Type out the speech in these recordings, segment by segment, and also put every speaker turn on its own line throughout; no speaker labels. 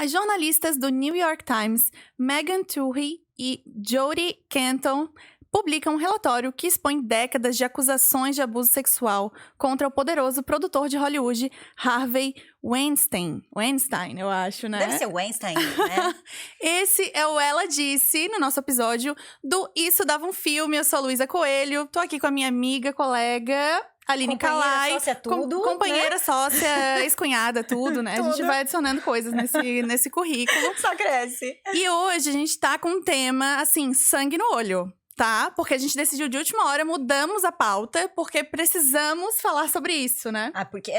As jornalistas do New York Times, Meghan Twohey e Jodi Canton, publicam um relatório que expõe décadas de acusações de abuso sexual contra o poderoso produtor de Hollywood, Harvey Weinstein. Weinstein, eu acho, né?
Deve ser Weinstein, né?
Esse é o Ela Disse, no nosso episódio do Isso Dava um Filme. Eu sou a Luísa Coelho, tô aqui com a minha amiga, colega... Aline Kalai,
sócia, tudo,
companheira,
né?
sócia, ex-cunhada, tudo, né?
Tudo.
A gente vai adicionando coisas nesse currículo.
Só cresce.
E hoje a gente tá com um tema, assim, sangue no olho, tá? Porque a gente decidiu de última hora, mudamos a pauta, porque precisamos falar sobre isso, né?
Porque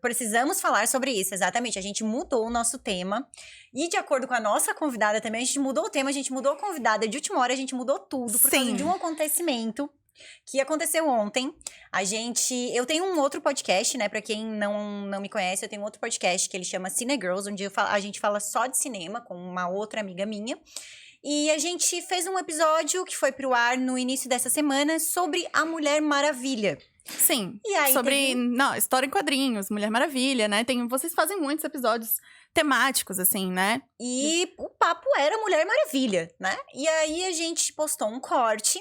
precisamos falar sobre isso, exatamente. A gente mudou o nosso tema. E de acordo com a nossa convidada também, a gente mudou o tema, a gente mudou a convidada. De última hora, a gente mudou tudo por causa de um acontecimento que aconteceu ontem. Eu tenho um outro podcast, né? Pra quem não me conhece, eu tenho um outro podcast que ele chama Cine Girls, onde a gente fala só de cinema com uma outra amiga minha. E a gente fez um episódio que foi pro ar no início dessa semana sobre a Mulher Maravilha.
Sim,
E aí
sobre, história em quadrinhos, Mulher Maravilha, né? Vocês fazem muitos episódios temáticos, assim, né?
E o papo era Mulher Maravilha, né? E aí a gente postou um corte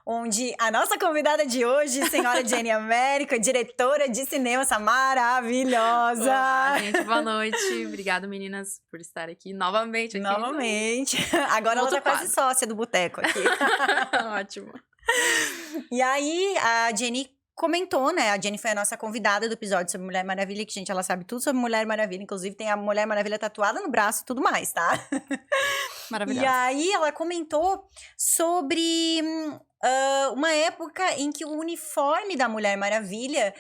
onde a nossa convidada de hoje, senhora Jenny América, diretora de cinema, essa maravilhosa.
Olá, gente, boa noite. Obrigada, meninas, por estar aqui novamente.
Agora ela tá
Outro
quase sócia do boteco aqui.
Ótimo.
E aí a Jenny comentou, né? A Jenny foi a nossa convidada do episódio sobre Mulher Maravilha, que, gente, ela sabe tudo sobre Mulher Maravilha. Inclusive, tem a Mulher Maravilha tatuada no braço e tudo mais, tá?
Maravilhosa.
E aí, ela comentou sobre uma época em que o uniforme da Mulher Maravilha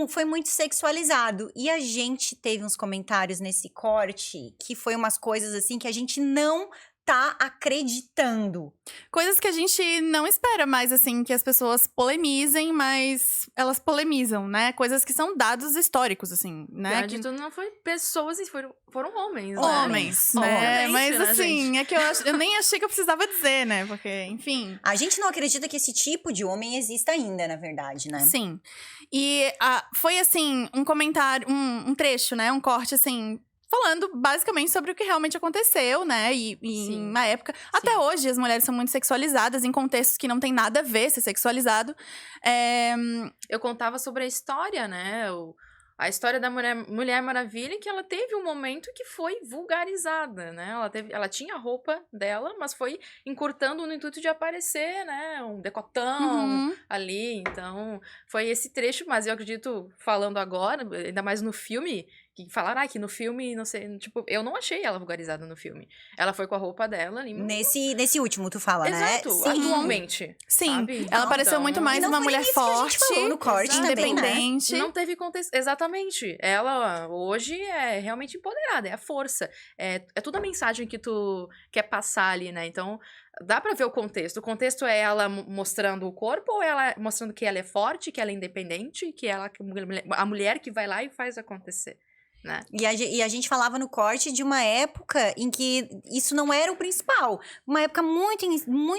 foi muito sexualizado. E a gente teve uns comentários nesse corte que foi umas coisas, assim, que a gente não tá acreditando.
Coisas que a gente não espera mais, assim, que as pessoas polemizem, mas elas polemizam, né? Coisas que são dados históricos, assim, né?
De tudo não foi pessoas, foram homens, né?
Homens, né?
Obviamente,
Mas,
né,
assim,
gente?
é que eu nem achei que eu precisava dizer, né? Porque, enfim...
A gente não acredita que esse tipo de homem exista ainda, na verdade, né?
Sim. E foi, assim, um comentário, um trecho, né? Um corte, assim... Falando basicamente sobre o que realmente aconteceu, né? E na época. Até hoje, as mulheres são muito sexualizadas em contextos que não tem nada a ver ser sexualizado.
Eu contava sobre a história, né? A história da Mulher Maravilha, que ela teve um momento que foi vulgarizada, né? Ela tinha a roupa dela, mas foi encurtando no intuito de aparecer, né? Um decotão ali. Então, foi esse trecho, mas eu acredito, falando agora, ainda mais no filme, que falaram que no filme, não sei, tipo, eu não achei ela vulgarizada no filme. Ela foi com a roupa dela ali.
Nesse último, tu fala,
Exato,
né?
atualmente.
Sim,
sabe?
ela pareceu muito mais uma mulher forte,
no corte
independente.
Não teve contexto. Exatamente. Ela hoje é realmente empoderada, é a força. É toda a mensagem que tu quer passar ali, né? Então, dá pra ver o contexto. O contexto é ela mostrando o corpo ou ela mostrando que ela é forte, que ela é independente, que ela a mulher que vai lá e faz acontecer. Né?
E a gente falava no corte de uma época em que isso não era o principal. Uma época muito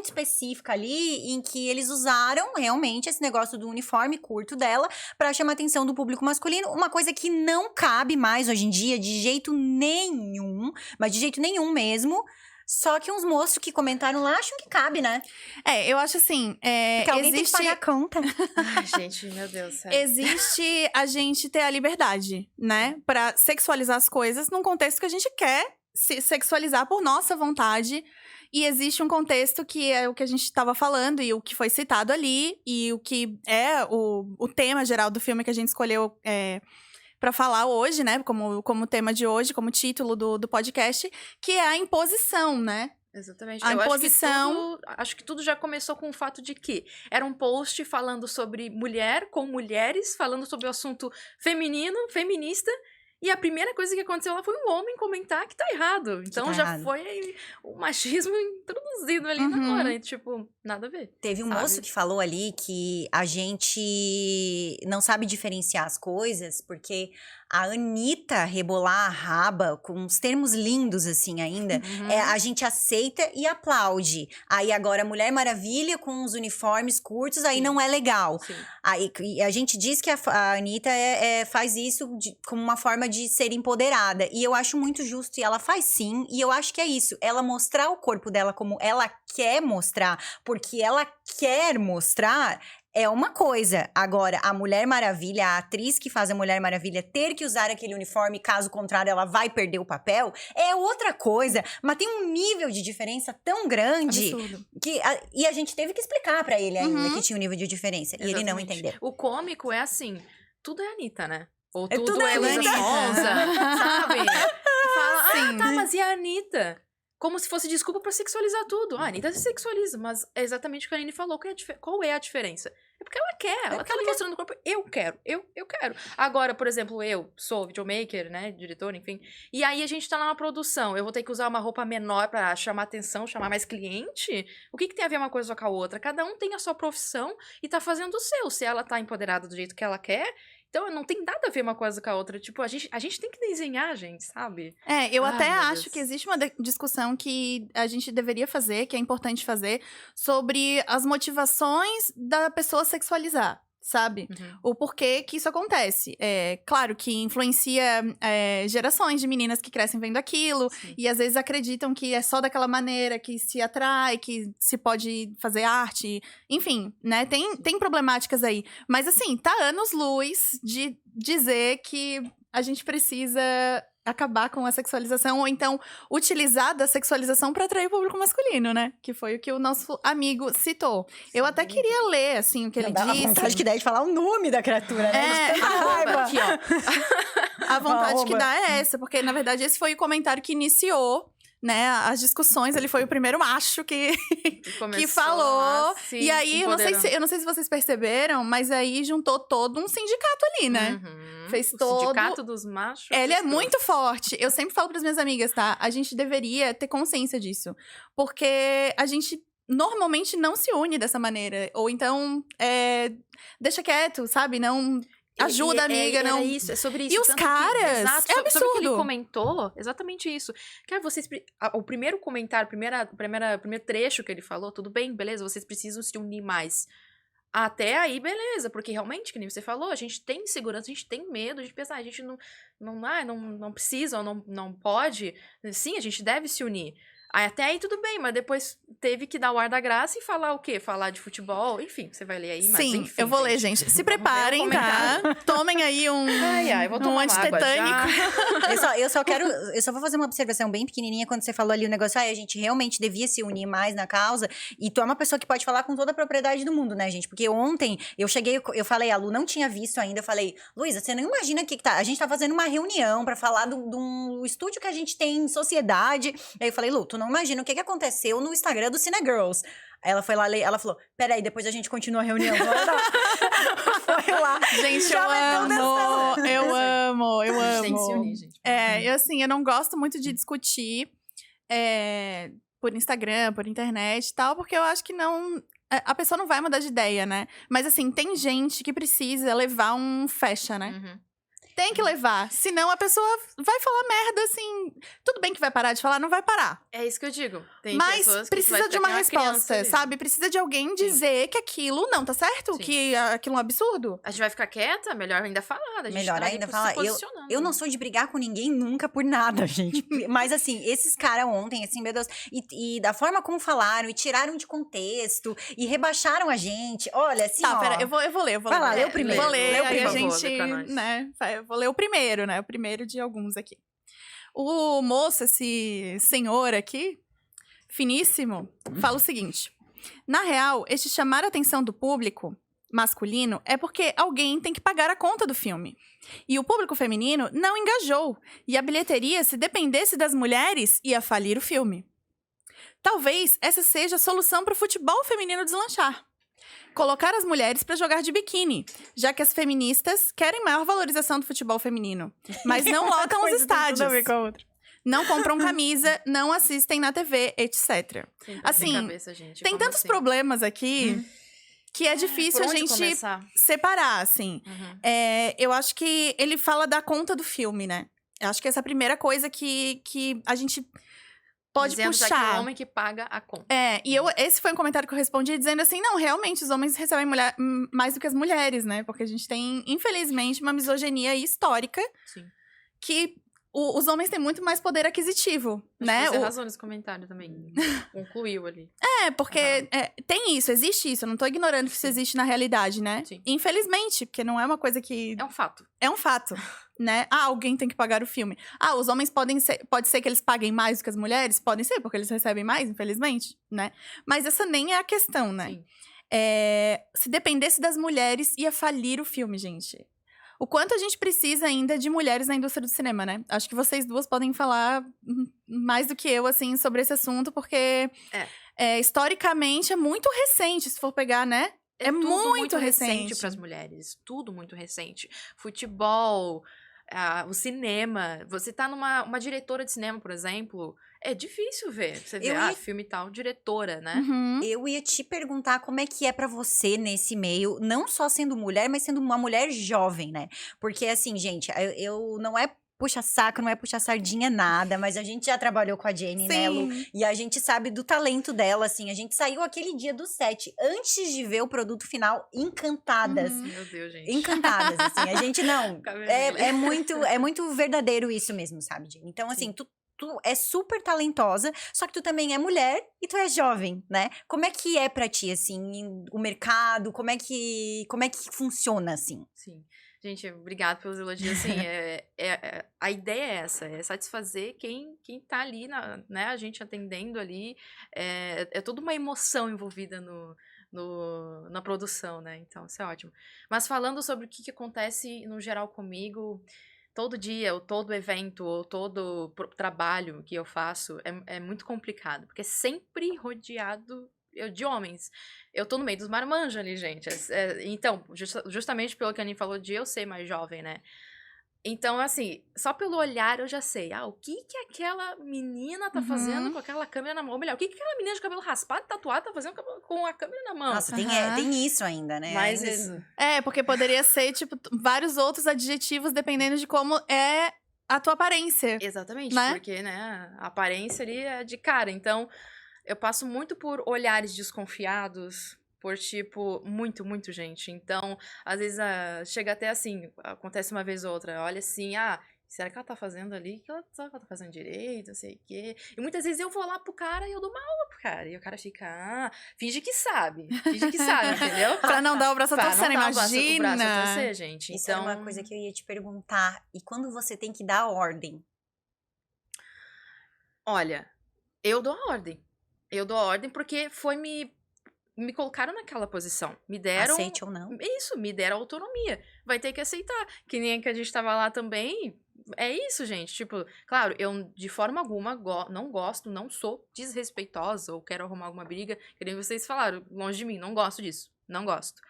específica ali, em que eles usaram realmente esse negócio do uniforme curto dela pra chamar a atenção do público masculino. Uma coisa que não cabe mais hoje em dia, de jeito nenhum, mas de jeito nenhum mesmo. Só que uns moços que comentaram lá acham que cabe, né?
Eu acho assim...
Porque alguém tem que pagar a conta.
Ai, gente, meu Deus do céu.
Existe a gente ter a liberdade, né? Pra sexualizar as coisas num contexto que a gente quer se sexualizar por nossa vontade. E existe um contexto que é o que a gente estava falando e o que foi citado ali. E o que é o tema geral do filme que a gente escolheu... pra falar hoje, né, como tema de hoje, como título do podcast, que é a imposição, né?
Exatamente.
A imposição...
Acho que tudo já começou com o fato de que era um post falando sobre mulher com mulheres, falando sobre o assunto feminista, e a primeira coisa que aconteceu lá foi um homem comentar que tá errado. Então já foi o machismo introduzido ali na hora. E, tipo, nada a ver.
Teve um moço que falou ali que a gente não sabe diferenciar as coisas, porque a Anitta rebolar a raba com uns termos lindos assim ainda, a gente aceita e aplaude. Aí agora a Mulher Maravilha com os uniformes curtos, aí não é legal.
Sim.
Aí e a gente diz que a Anitta faz isso como uma forma de ser empoderada. E eu acho muito justo, e ela faz sim, e eu acho que é isso. Ela mostrar o corpo dela como ela quer mostrar, porque ela quer mostrar, é uma coisa. Agora, a Mulher Maravilha, a atriz que faz a Mulher Maravilha ter que usar aquele uniforme, caso contrário, ela vai perder o papel, é outra coisa. Mas tem um nível de diferença tão grande
Absurdo.
e a gente teve que explicar pra ele ainda que tinha um nível de diferença. E ele não
Exatamente.
entendeu.
O cômico é assim, tudo é Anitta, né? Ou
É
tudo
tudo
é Luísa
Anitta.
Sonza, sabe? E fala,
Sim.
tá, mas e a Anitta? Como se fosse desculpa pra sexualizar tudo. A Anitta se sexualiza, mas é exatamente o que a Aline falou. Qual é a diferença? É porque ela quer, ela tá ali mostrando o corpo. Eu quero. Agora, por exemplo, eu sou videomaker, né, diretor, enfim. E aí a gente tá lá na produção. Eu vou ter que usar uma roupa menor pra chamar atenção, chamar mais cliente? O que tem a ver uma coisa com a outra? Cada um tem a sua profissão e tá fazendo o seu. Se ela tá empoderada do jeito que ela quer, então não tem nada a ver uma coisa com a outra. Tipo, a gente tem que desenhar, gente, sabe?
Eu
Ai,
até
meu
acho
Deus.
que existe uma discussão que a gente deveria fazer, que é importante fazer, sobre as motivações da pessoa sexualizar, sabe? O porquê que isso acontece. Claro que influencia gerações de meninas que crescem vendo aquilo,
Sim.
e às vezes acreditam que é só daquela maneira que se atrai, que se pode fazer arte, enfim, né? Tem problemáticas aí. Mas assim, tá anos-luz de dizer que a gente precisa acabar com a sexualização, ou então utilizar da sexualização pra atrair o público masculino, né? Que foi o que o nosso amigo citou. Eu até queria ler, assim, o que ele
Dá a
disse.
vontade que dá de falar o nome da criatura, né? De tanta raiva.
Aqui, ó.
A vontade que
Arroba.
dá é essa, porque na verdade esse foi o comentário que iniciou, né, as discussões. Ele foi o primeiro macho que
Começou
falou.
a se
E aí, eu não
empoderar.
sei se vocês perceberam, mas aí juntou todo um sindicato ali, né? Fez
O
todo.
sindicato dos machos.
Ele é
escroto.
muito forte. Eu sempre falo pras minhas amigas, tá? A gente deveria ter consciência disso. Porque a gente normalmente não se une dessa maneira. Ou então, deixa quieto, sabe? Não ajuda a amiga,
era
não.
isso, é sobre isso.
E os
tanto que-
caras,
exato,
é
sobre o que ele
absurdo.
comentou, exatamente isso. Cara, o primeiro comentário, o primeiro trecho que ele falou, tudo bem, beleza, vocês precisam se unir mais. Até aí, beleza, porque realmente, que nem você falou, a gente tem insegurança, a gente tem medo, a gente pensa, a gente não precisa ou não pode. Sim, a gente deve se unir. Aí, até aí tudo bem, mas depois teve que dar o ar da graça e falar o quê? Falar de futebol, enfim, você vai ler aí, mas
Sim,
enfim,
eu vou ler, gente. Se preparem,
um
tá? Tomem aí um,
Ai, vou tomar uma água
antitetânico.
já.
Eu só vou fazer uma observação bem pequenininha quando você falou ali o negócio, a gente realmente devia se unir mais na causa, e tu é uma pessoa que pode falar com toda a propriedade do mundo, né, gente? Porque ontem eu falei, a Lu não tinha visto ainda, eu falei, Luísa, você não imagina o que tá, a gente tá fazendo uma reunião pra falar do estúdio que a gente tem em sociedade, aí eu falei, Lu, tu não imagina o que aconteceu no Instagram do Cinegirls. Aí ela foi lá ler, ela falou, peraí, depois a gente continua a reunião. Foi lá.
Gente,
Já vai
eu amo.
Tem que se unir, gente.
Eu não gosto muito de discutir por Instagram, por internet e tal, porque eu acho que não. A pessoa não vai mudar de ideia, né? Mas assim, tem gente que precisa levar um fecha, né? Tem que levar. Senão a pessoa vai falar merda, assim. Tudo bem que vai parar de falar, não vai parar.
É isso que eu digo. Tem
Mas
pessoas que
precisa
vai
de uma
ficar criança
resposta,
ali.
sabe? Precisa de alguém dizer que aquilo não tá certo,
Sim.
que aquilo é um absurdo.
A gente vai ficar quieta, melhor ainda falar. A gente
Melhor
tá ali
ainda
se
falar.
posicionando.
Eu não sou de brigar com ninguém nunca por nada, gente. Mas assim, esses caras ontem, assim, meu Deus. E da forma como falaram, e tiraram de contexto, e rebaixaram a gente. Olha, assim,
Tá,
ó.
pera, eu vou ler.
Vai lá, lê o primeiro.
Vou ler,
Lê o
aí a
primeiro.
gente,
Lê pra nós.
né, eu vou ler o primeiro, né, o primeiro de alguns aqui. O moço, esse senhor aqui, finíssimo, fala o seguinte. Na real, este chamar a atenção do público masculino é porque alguém tem que pagar a conta do filme. E o público feminino não engajou. E a bilheteria, se dependesse das mulheres, ia falir o filme. Talvez essa seja a solução para o futebol feminino deslanchar. Colocar as mulheres para jogar de biquíni, já que as feministas querem maior valorização do futebol feminino, mas não lotam os estádios, não compram camisa, não assistem na TV, etc.
Sem
Assim,
cabeça, gente.
Tem
Como
tantos
assim?
problemas aqui que é difícil
Por
a
onde
gente
começar?
separar, assim.
Uhum.
Eu acho que ele fala da conta do filme, né? Eu acho que essa é a primeira coisa que a gente pode
Dizendo já que
puxar.
é o homem que paga a conta.
Esse foi um comentário que eu respondi dizendo assim, não, realmente, os homens recebem mais do que as mulheres, né? Porque a gente tem, infelizmente, uma misoginia histórica
Sim.
que os homens têm muito mais poder aquisitivo, né?
Você arrasou nesse comentário também. Concluiu ali.
Porque tem isso, existe isso. Eu não tô ignorando que isso existe na realidade, né?
Sim.
Infelizmente, porque não é uma coisa que...
É um fato.
É um fato, né? Alguém tem que pagar o filme. Os homens pode ser que eles paguem mais do que as mulheres? Podem ser, porque eles recebem mais, infelizmente, né? Mas essa nem é a questão, né?
Sim.
Se dependesse das mulheres, ia falir o filme, gente. O quanto a gente precisa ainda de mulheres na indústria do cinema, né? Acho que vocês duas podem falar mais do que eu, assim, sobre esse assunto, porque historicamente é muito recente, se for pegar, né? É
tudo
muito recente
para as mulheres. Tudo muito recente. Futebol, o cinema. Você tá uma diretora de cinema, por exemplo, é difícil ver. Você vê, filme tal, diretora, né?
Uhum.
Eu ia te perguntar como é que é pra você nesse meio, não só sendo mulher, mas sendo uma mulher jovem, né? Porque assim, gente, eu não é puxa-saco, não é puxa-sardinha nada, mas a gente já trabalhou com a Jenny, né, Lu? E a gente sabe do talento dela, assim. A gente saiu aquele dia do set, antes de ver o produto final, encantadas.
Meu Deus, gente.
Encantadas, assim. A gente não... É muito verdadeiro isso mesmo, sabe, Jenny? Então, assim, tu é super talentosa, só que tu também é mulher e tu é jovem, né? Como é que é pra ti, assim, o mercado? Como é que funciona, assim?
Sim. Gente, obrigada pelos elogios. Assim, a ideia é essa, é satisfazer quem tá ali, né? A gente atendendo ali. É toda uma emoção envolvida na produção, né? Então, isso é ótimo. Mas falando sobre o que acontece no geral comigo, todo dia, ou todo evento, ou todo trabalho que eu faço, é muito complicado. Porque é sempre rodeado de homens. Eu tô no meio dos marmanjos ali, gente. Então, justamente pelo que a Aninha falou de eu ser mais jovem, né? Então, assim, só pelo olhar eu já sei. O que aquela menina tá fazendo com aquela câmera na mão? Ou melhor, o que aquela menina de cabelo raspado, tatuado, tá fazendo com a câmera na mão?
Nossa, tem isso ainda, né?
Mas
porque poderia ser, tipo, vários outros adjetivos dependendo de como é a tua aparência.
Exatamente,
né?
Porque, né, a aparência ali é de cara. Então, eu passo muito por olhares desconfiados, por tipo, muito, muito gente. Então, às vezes, chega até assim, acontece uma vez ou outra, olha assim, será que ela tá fazendo ali? Será que ela tá fazendo direito? Não sei o quê. E muitas vezes eu vou lá pro cara e eu dou uma aula pro cara. E o cara fica, finge que sabe, entendeu?
Pra não dar o braço a torcer, imagina.
O braço a torcer, gente.
Isso era uma coisa que eu ia te perguntar. E quando você tem que dar ordem?
Olha, eu dou a ordem. Eu dou a ordem porque me colocaram naquela posição. Me deram...
Aceite ou não.
Isso, me deram autonomia. Vai ter que aceitar. Que nem que a gente tava lá também. É isso, gente. Tipo, claro, eu de forma alguma não gosto, não sou desrespeitosa ou quero arrumar alguma briga. Que nem vocês falaram, longe de mim. Não gosto disso. Não gosto.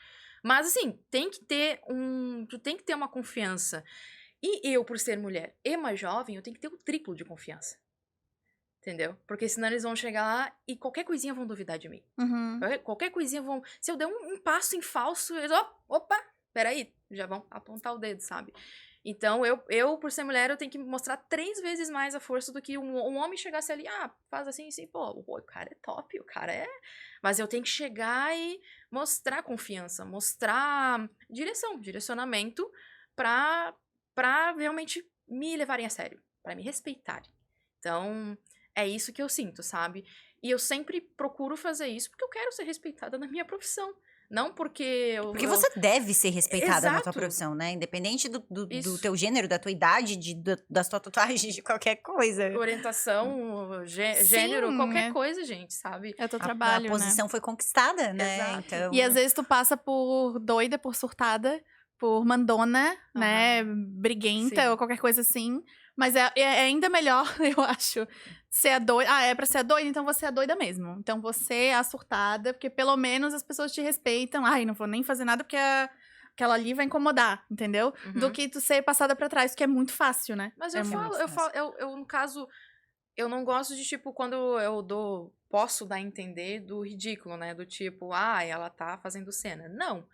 Mas, assim, tu tem que ter uma confiança. E eu, por ser mulher e mais jovem, eu tenho que ter o triplo de confiança. Entendeu? Porque senão eles vão chegar lá e qualquer coisinha vão duvidar de mim. Qualquer coisinha vão... Se eu der um passo em falso, eles... Opa, peraí. Já vão apontar o dedo, sabe? Então, eu, por ser mulher, eu tenho que mostrar 3 vezes mais a força do que um homem chegasse ali, faz assim, pô, o cara é top, o cara é... Mas eu tenho que chegar e mostrar confiança, mostrar direcionamento pra realmente me levarem a sério, pra me respeitarem. Então... É isso que eu sinto, sabe? E eu sempre procuro fazer isso porque eu quero ser respeitada na minha profissão. Não porque
Porque você deve ser respeitada na tua
Exato.
profissão, né? Independente do teu gênero, da tua idade, das tuas tatuagens, de qualquer coisa.
Orientação, gênero, qualquer coisa, gente, sabe?
É o teu trabalho,
a posição foi conquistada, né?
Exato.
Então...
E às vezes tu passa por doida, por surtada, por mandona, né? Briguenta
Sim.
ou qualquer coisa assim. Mas é ainda melhor, eu acho, ser a doida. É pra ser a doida, então você é a doida mesmo. Então você é a surtada, porque pelo menos as pessoas te respeitam. Não vou nem fazer nada porque aquela ali vai incomodar, entendeu? Do que tu ser passada pra trás, que é muito fácil, né?
Mas
é
eu no caso, eu não gosto de, tipo, quando eu dou posso dar a entender do ridículo, né? Do tipo, ah, ela tá fazendo cena. Não.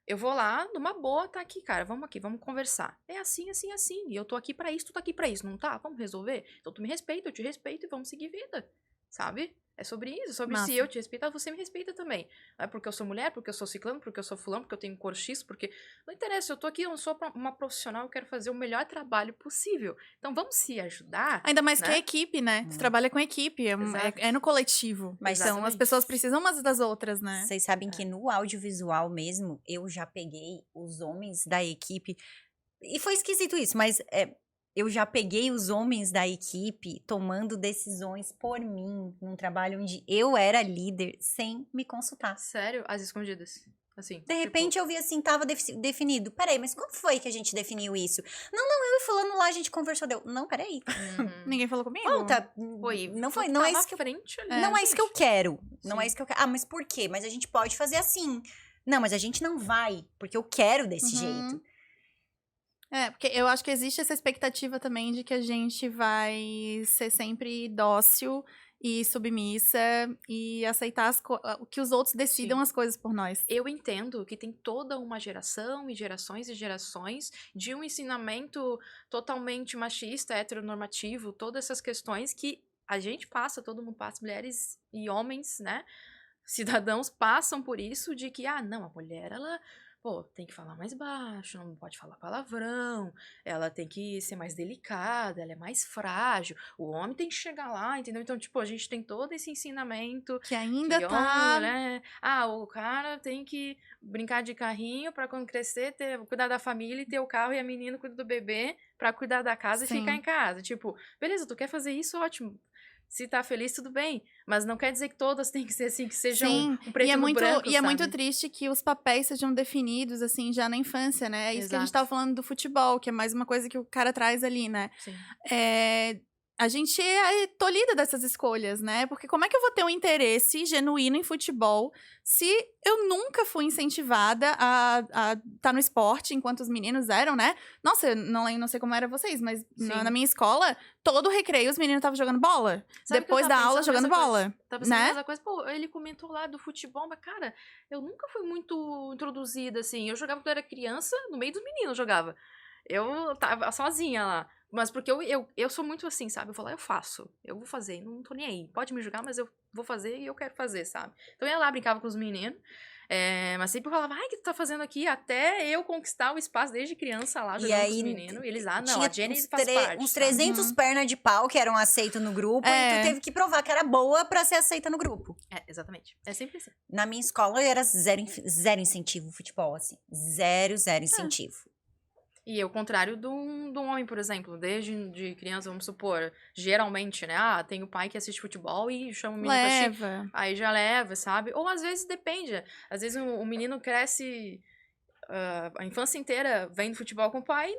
Eu vou lá, numa boa, tá aqui, cara, vamos conversar. É assim, assim, assim. E eu tô aqui pra isso, tu tá aqui pra isso, não tá? Vamos resolver? Então tu me respeita, eu te respeito e vamos seguir vida, sabe? É sobre isso, sobre
Massa.
se eu te respeitar, você me respeita também. Não é porque eu sou mulher, porque eu sou ciclano, porque eu sou fulano, porque eu tenho cor X, porque... Não interessa, eu tô aqui, eu não sou uma profissional, eu quero fazer o melhor trabalho possível. Então vamos se ajudar.
Ainda mais
né?
que é equipe, né? Você trabalha com equipe,
Exato.
é no coletivo.
Mas
então, as
exatamente.
pessoas precisam umas das outras, né?
Vocês sabem que no audiovisual mesmo, eu já peguei os homens da equipe. E foi esquisito isso, mas eu já peguei os homens da equipe tomando decisões por mim, num trabalho onde eu era líder, sem me consultar.
Sério, às escondidas. Assim.
De repente eu vi assim, tava definido. Peraí, mas quando foi que a gente definiu isso? Não, eu e fulano lá a gente conversou, deu. Não, peraí.
Ninguém falou comigo?
Volta.
Foi.
Não foi,
tu
não é
tava
isso que
à frente ali.
não é isso que eu quero. Não
Sim.
é isso que eu quero. Ah, mas por quê? Mas a gente pode fazer assim. Não, mas a gente não vai, porque eu quero desse jeito.
Porque eu acho que existe essa expectativa também de que a gente vai ser sempre dócil e submissa e aceitar que os outros decidam
Sim.
as coisas por nós.
Eu entendo que tem toda uma geração e gerações de um ensinamento totalmente machista, heteronormativo, todas essas questões que a gente passa, todo mundo passa, mulheres e homens, né? Cidadãos passam por isso de que, não, a mulher, ela, tem que falar mais baixo, não pode falar palavrão, ela tem que ser mais delicada, ela é mais frágil, o homem tem que chegar lá, entendeu? Então, tipo, a gente tem todo esse ensinamento
Que ainda
que
tá...
né? O cara tem que brincar de carrinho pra quando crescer, cuidar da família e ter o carro, e a menina cuida do bebê pra cuidar da casa
Sim.
e ficar em casa. Tipo, beleza, tu quer fazer isso, ótimo. Se tá feliz, tudo bem. Mas não quer dizer que todas têm que ser assim, que sejam um preto
e é
no
muito,
branco,
e é muito
sabe?
triste que os papéis sejam definidos, assim, já na infância, né? É isso que a gente
Exato.
tava falando do futebol, que é mais uma coisa que o cara traz ali, né?
Sim.
A gente é tolhida dessas escolhas, né? Porque como é que eu vou ter um interesse genuíno em futebol se eu nunca fui incentivada a estar no esporte enquanto os meninos eram, né? Nossa, eu não sei como era vocês, mas na minha escola, todo recreio os meninos estavam jogando bola.
Sabe que eu
Depois
tava
da aula,
pensando
jogando
nessa
bola.
coisa? Tava pensando
né?
nessa coisa, ele comentou lá do futebol, mas cara, eu nunca fui muito introduzida, assim. Eu jogava quando eu era criança, no meio dos meninos eu jogava. Eu tava sozinha lá. Mas porque eu sou muito assim, sabe? Eu vou lá, eu faço. Eu vou fazer, não tô nem aí. Pode me julgar, mas eu vou fazer e eu quero fazer, sabe? Então eu ia lá, brincava com os meninos. Mas sempre eu falava, o que tu tá fazendo aqui? Até eu conquistar o espaço desde criança lá, jogando com os meninos. E eles, não, a Jenny faz parte.
Uns 300 pernas de pau que eram aceitos no grupo. E tu teve que provar que era boa pra ser aceita no grupo.
Exatamente. É sempre assim.
Na minha escola era zero incentivo ao futebol, assim. Zero incentivo.
E ao contrário de um homem, por exemplo, desde de criança, vamos supor, geralmente, né? Tem o pai que assiste futebol e chama o menino pra assistir. Aí já leva, sabe? Ou às vezes depende. Às vezes o menino cresce a infância inteira vendo futebol com o pai e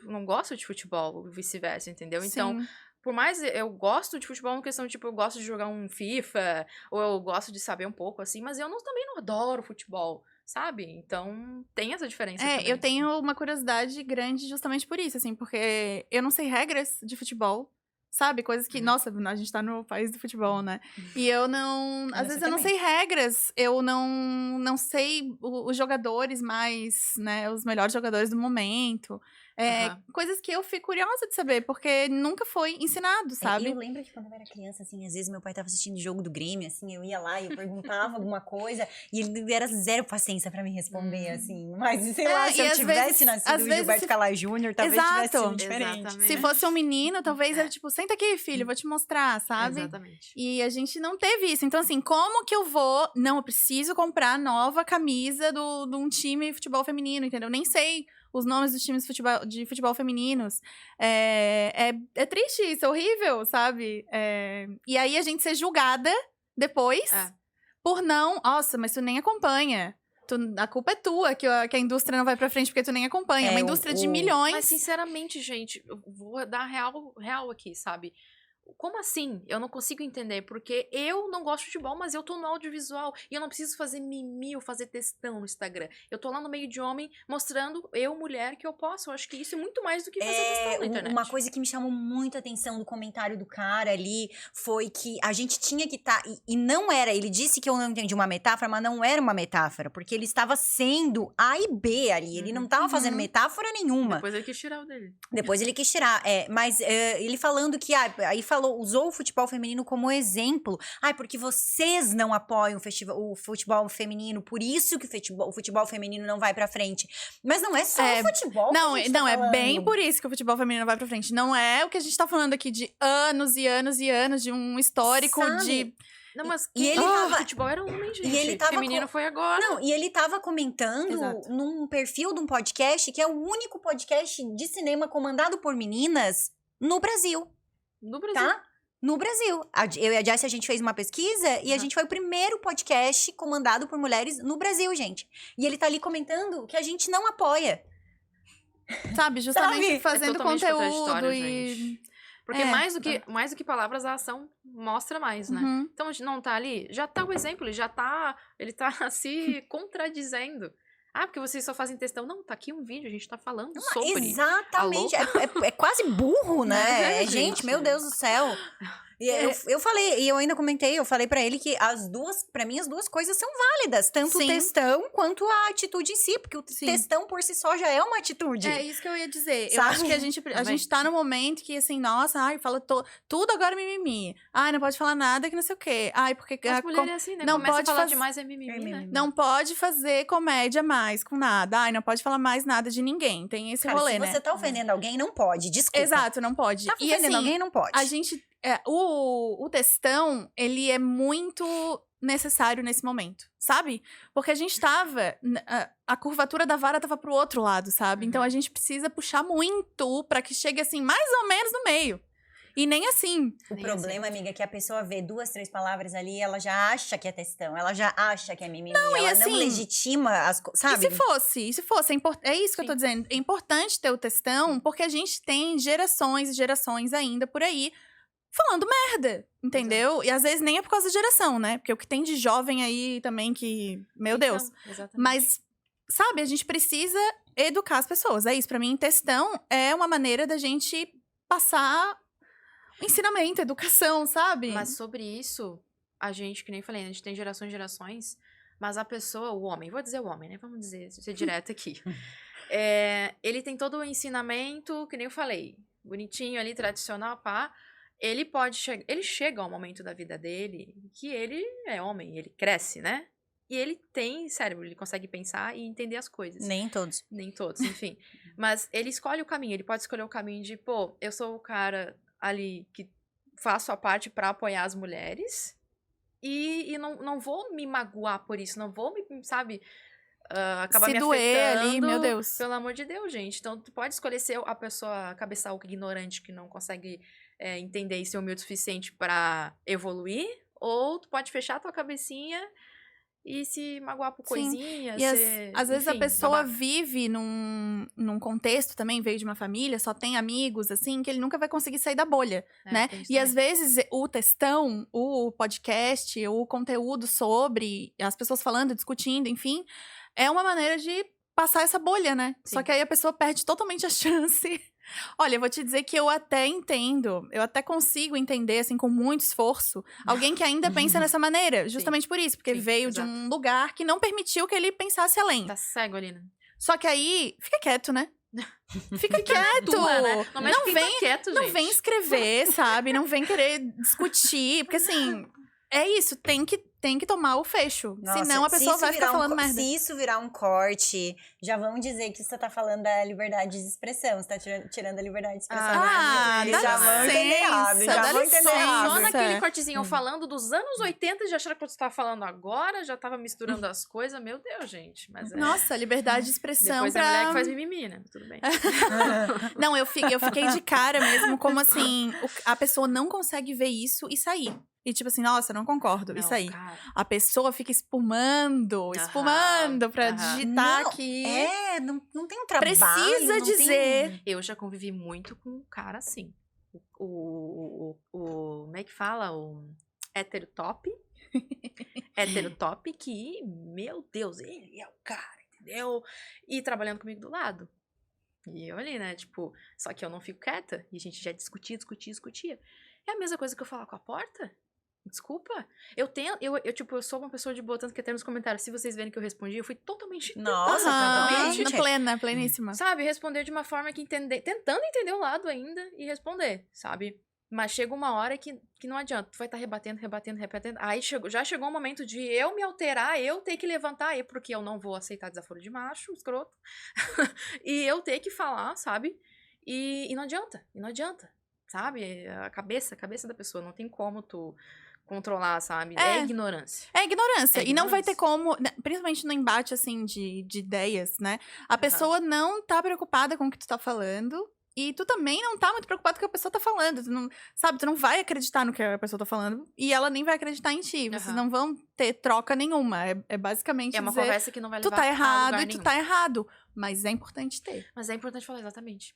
não gosta de futebol, vice-versa, entendeu?
Sim.
Então, por mais eu gosto de futebol, uma questão tipo, eu gosto de jogar um FIFA, ou eu gosto de saber um pouco, assim, mas eu também não adoro futebol. Sabe? Então, tem essa diferença também.
Eu tenho uma curiosidade grande justamente por isso, assim, porque eu não sei regras de futebol, sabe? Coisas que, nossa, a gente tá no país do futebol, né? E eu não... Às vezes eu não sei regras, eu não sei os jogadores mais, né? Os melhores jogadores do momento. Coisas que eu fico curiosa de saber, porque nunca foi ensinado, sabe?
Eu lembro que quando eu era criança, assim, às vezes meu pai tava assistindo o jogo do Grêmio, assim, eu ia lá e eu perguntava alguma coisa, e ele era zero paciência pra me responder, assim. Mas, sei lá, se eu tivesse nascido o Gilberto Calai Júnior, talvez tivesse sido diferente.
Exatamente.
Se fosse um menino, talvez era tipo, senta aqui, filho, vou te mostrar, sabe?
Exatamente.
E a gente não teve isso. Então, assim, como que eu vou... Não, eu preciso comprar nova camisa de um time de futebol feminino, entendeu? Nem sei os nomes dos times de futebol femininos. É triste isso, é horrível, sabe? E aí a gente ser julgada depois por não... Nossa, mas tu nem acompanha. A culpa é tua que a indústria não vai pra frente porque tu nem acompanha. É uma indústria de milhões.
Mas, sinceramente, gente, eu vou dar real aqui, sabe? Como assim? Eu não consigo entender, porque eu não gosto de futebol, mas eu tô no audiovisual e eu não preciso fazer mimi ou fazer textão no Instagram. Eu tô lá no meio de homem mostrando eu, mulher, que eu posso. Eu acho que isso é muito mais do que fazer textão na internet.
Uma coisa que me chamou muito a atenção do comentário do cara ali foi que a gente tinha que estar. E não era, ele disse que eu não entendi uma metáfora, mas não era uma metáfora, porque ele estava sendo A e B ali. Ele não estava fazendo metáfora nenhuma.
Depois ele quis tirar o dele.
Depois ele quis tirar. Mas ele falando que. Aí usou o futebol feminino como exemplo. Porque vocês não apoiam o futebol feminino, por isso que o futebol feminino não vai pra frente. Mas não é só o futebol.
Não, é
falando.
bem por isso que o futebol feminino não vai pra frente. Não é o que a gente tá falando aqui de anos e anos e anos, de um histórico de.
Não, mas
o
futebol era homem, gente.
E ele tava
feminino foi agora.
Não, e ele tava comentando
Exato.
num perfil de um podcast que é o único podcast de cinema comandado por meninas no Brasil.
No Brasil.
Tá? No Brasil. Eu e a Jessie, a gente fez uma pesquisa e a gente foi o primeiro podcast comandado por mulheres no Brasil, gente. E ele tá ali comentando que a gente não apoia.
Sabe, justamente
Sabe?
fazendo
totalmente
conteúdo
contraditório,
e.
gente. Porque mais do que palavras, a ação mostra mais, né?
Uhum.
Então, a gente não tá ali, já tá o exemplo, ele tá se contradizendo. Porque vocês só fazem textão. Não, tá aqui um vídeo, a gente tá falando sobre.
Exatamente. É quase burro, né? Gente, meu Deus do céu. E eu falei, e eu ainda comentei, eu falei pra ele que pra mim, as duas coisas são válidas. Tanto
Sim.
o textão quanto a atitude em si. Porque o textão por si só já é uma atitude.
É isso que eu ia dizer. Eu
Sabe?
acho que a gente tá no momento que, assim, nossa, fala tudo agora mimimi. Não pode falar nada que não sei o quê. Porque
As mulheres é assim, né?
não
Começa
pode
a falar
faz-
demais, é mimimi, né?
não pode fazer comédia mais com nada. Não pode falar mais nada de ninguém. Tem esse
Cara,
rolê,
se
né?
você tá ofendendo alguém, não pode. Desculpa.
Exato, não pode.
Tá
E
ofendendo
assim,
alguém, não pode.
a gente. O textão, ele é muito necessário nesse momento, sabe? Porque a gente tava. A curvatura da vara tava pro outro lado, sabe? Então a gente precisa puxar muito pra que chegue assim, mais ou menos no meio. E nem assim.
O problema, amiga, é que a pessoa vê 2, 3 palavras ali, ela já acha que é textão, ela já acha que é mimimi,
Não, e
ela
assim,
não legitima as coisas, sabe?
E se fosse? É isso que eu tô dizendo. É importante ter o textão, porque a gente tem gerações e gerações ainda por aí falando merda, entendeu? E às vezes nem é por causa da geração, né? Porque o que tem de jovem aí também que... Meu Deus.
Exatamente.
Mas, sabe, a gente precisa educar as pessoas. É isso, pra mim, textão é uma maneira da gente passar ensinamento, educação, sabe?
Mas sobre isso, a gente, que nem falei, a gente tem gerações, mas a pessoa, o homem, vou dizer o homem, né? Vamos ser direto aqui. Ele tem todo o ensinamento, que nem eu falei, bonitinho ali, tradicional, pá. Ele chega ao momento da vida dele que ele é homem, ele cresce, né? E ele tem cérebro, ele consegue pensar e entender as coisas.
Nem todos.
Nem todos, enfim. Mas ele escolhe o caminho, ele pode escolher o caminho de, eu sou o cara ali que faço a parte pra apoiar as mulheres e não vou me magoar por isso, não vou me, sabe, acabar me
doer
afetando.
Ali, meu Deus.
Pelo amor de Deus, gente. Então, tu pode escolher ser a pessoa cabeça oca, ignorante, que não consegue entender e ser humilde o suficiente pra evoluir, ou tu pode fechar a tua cabecinha e se magoar por coisinhas.
E às vezes a pessoa vive num contexto também, veio de uma família, só tem amigos, assim, que ele nunca vai conseguir sair da bolha, né? E às vezes o textão, o podcast, o conteúdo sobre as pessoas falando, discutindo, enfim, é uma maneira de passar essa bolha, né?
Sim.
Só que aí a pessoa perde totalmente a chance. Olha, eu vou te dizer que eu até entendo, eu até consigo entender, assim, com muito esforço, alguém que ainda pensa dessa maneira, justamente por isso, porque veio de um lugar que não permitiu que ele pensasse além.
Tá cego ali, né?
Só que aí, fica quieto, né? Fica quieto!
Tua, né? Não vem quieto,
não
gente.
vem escrever, sabe? Não vem querer discutir, porque assim, é isso, tem que tomar o fecho.
Nossa,
senão a pessoa vai ficar falando merda.
Se isso virar um corte, já vão dizer que você tá falando da liberdade de expressão. Você tá tirando a liberdade de expressão.
dá
já vão entender errado.
licença,
Já
dá
vão entender errado.
Só
licença.
naquele cortezinho falando dos anos 80, já acharam que você tava falando agora, já tava misturando as coisas. Meu Deus, gente. Mas
Nossa, liberdade de expressão
depois
pra...
é a mulher que faz mimimi, né? Tudo bem.
Não, eu fiquei de cara mesmo, como assim, a pessoa não consegue ver isso e sair. E tipo assim, nossa, não concordo,
Não,
isso aí.
cara.
A pessoa fica espumando pra digitar
Não,
que...
não tem um trabalho.
Precisa
não
dizer.
Eu já convivi muito com um cara assim. como é que fala? O hétero top. Hétero top que, meu Deus, ele é o cara, entendeu? E trabalhando comigo do lado. E eu ali, né, tipo, só que eu não fico quieta. E a gente já discutia. É a mesma coisa que eu falar com a porta? Desculpa. Eu sou uma pessoa de boa, tanto que até nos comentários, se vocês verem que eu respondi, eu fui totalmente...
Nossa,
Aham,
totalmente.
pleníssima.
Sabe, responder de uma forma que tentando entender o lado ainda e responder, sabe? Mas chega uma hora que não adianta, tu vai estar rebatendo. Aí já chegou o momento de eu me alterar, eu ter que levantar, porque eu não vou aceitar desaforo de macho, escroto. E eu ter que falar, sabe? E não adianta, sabe? A cabeça da pessoa, não tem como tu controlar, sabe? É ignorância.
É ignorância.
É
E não vai ter
ignorância.
como, né, principalmente no embate, assim, de ideias, né? A pessoa não tá preocupada com o que tu tá falando. E tu também não tá muito preocupado com o que a pessoa tá falando. Tu não, sabe, tu não vai acreditar no que a pessoa tá falando. E ela nem vai acreditar em ti. Vocês não vão ter troca nenhuma. É basicamente
É uma
dizer,
conversa que não vai levar
tu tá
a
errado
lugar
e tu
nenhum.
tá errado. Mas é importante ter.
Mas é importante falar exatamente.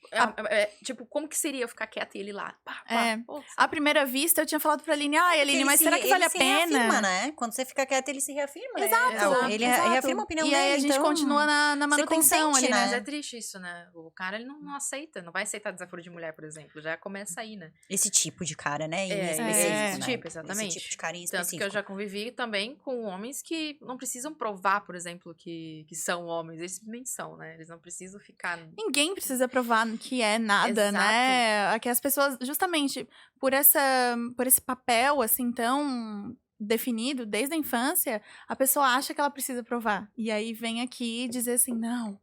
Tipo, como que seria eu ficar quieta e ele lá? Pá, pô,
À primeira vista, eu tinha falado pra Aline, Aline, mas será que vale a pena?
Ele se reafirma, né? Quando você fica quieto, ele se reafirma.
Exato.
Ele
exato.
reafirma a opinião
e
dele.
aí a gente
então,
continua na manutenção
consente,
ali,
né?
Mas é triste isso, né? O cara, ele não aceita. Não vai aceitar desaforo de mulher, por exemplo. Já começa aí, né?
Esse tipo de cara, né? Em
É,
específico,
esse
né?
tipo, exatamente.
Esse tipo de cara em
Tanto que eu
específico.
já convivi também com homens que não precisam provar, por exemplo, que são homens. Eles simplesmente são, né? Eles não precisam ficar...
Ninguém precisa provar que é nada,
Exato.
né? Aqui as pessoas, justamente por esse papel, assim, tão definido desde a infância, a pessoa acha que ela precisa provar. E aí vem aqui dizer assim, não,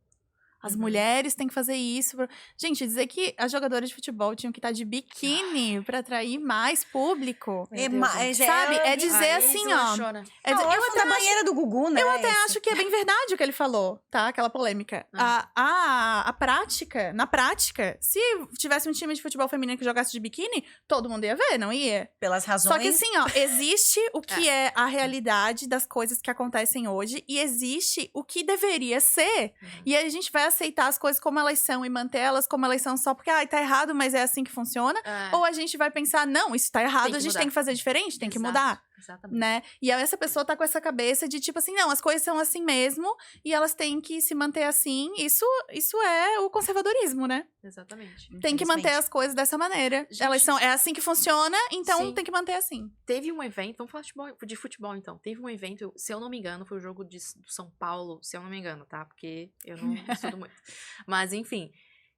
as mulheres têm que fazer isso. Gente, dizer que as jogadoras de futebol tinham que estar de biquíni pra atrair mais público.
É, mas
Sabe? É dizer
Aí
assim,
ela
ó.
chora.
É dizer,
eu até banheira do Gugu, né?
eu até acho que é bem verdade o que ele falou, tá? Aquela polêmica. A prática, na prática, se tivesse um time de futebol feminino que jogasse de biquíni, todo mundo ia ver, não ia?
Pelas razões.
Só que assim, ó, existe o que é a realidade das coisas que acontecem hoje e existe o que deveria ser. E aí a gente vai aceitar as coisas como elas são e manter elas como elas são só porque, tá errado, mas é assim que funciona. Ou a gente vai pensar, não, isso tá errado, a gente tem que fazer diferente, tem que mudar.
Exatamente.
Né? E aí essa pessoa tá com essa cabeça de tipo assim, não, as coisas são assim mesmo e elas têm que se manter assim. Isso é o conservadorismo, né?
Exatamente.
Tem que manter as coisas dessa maneira.
Gente,
É assim que funciona, então
sim.
tem que manter assim.
Teve um evento, vamos falar de futebol então. Teve um evento, se eu não me engano, foi o jogo do São Paulo, se eu não me engano, tá? Porque eu não estudo muito. Mas enfim,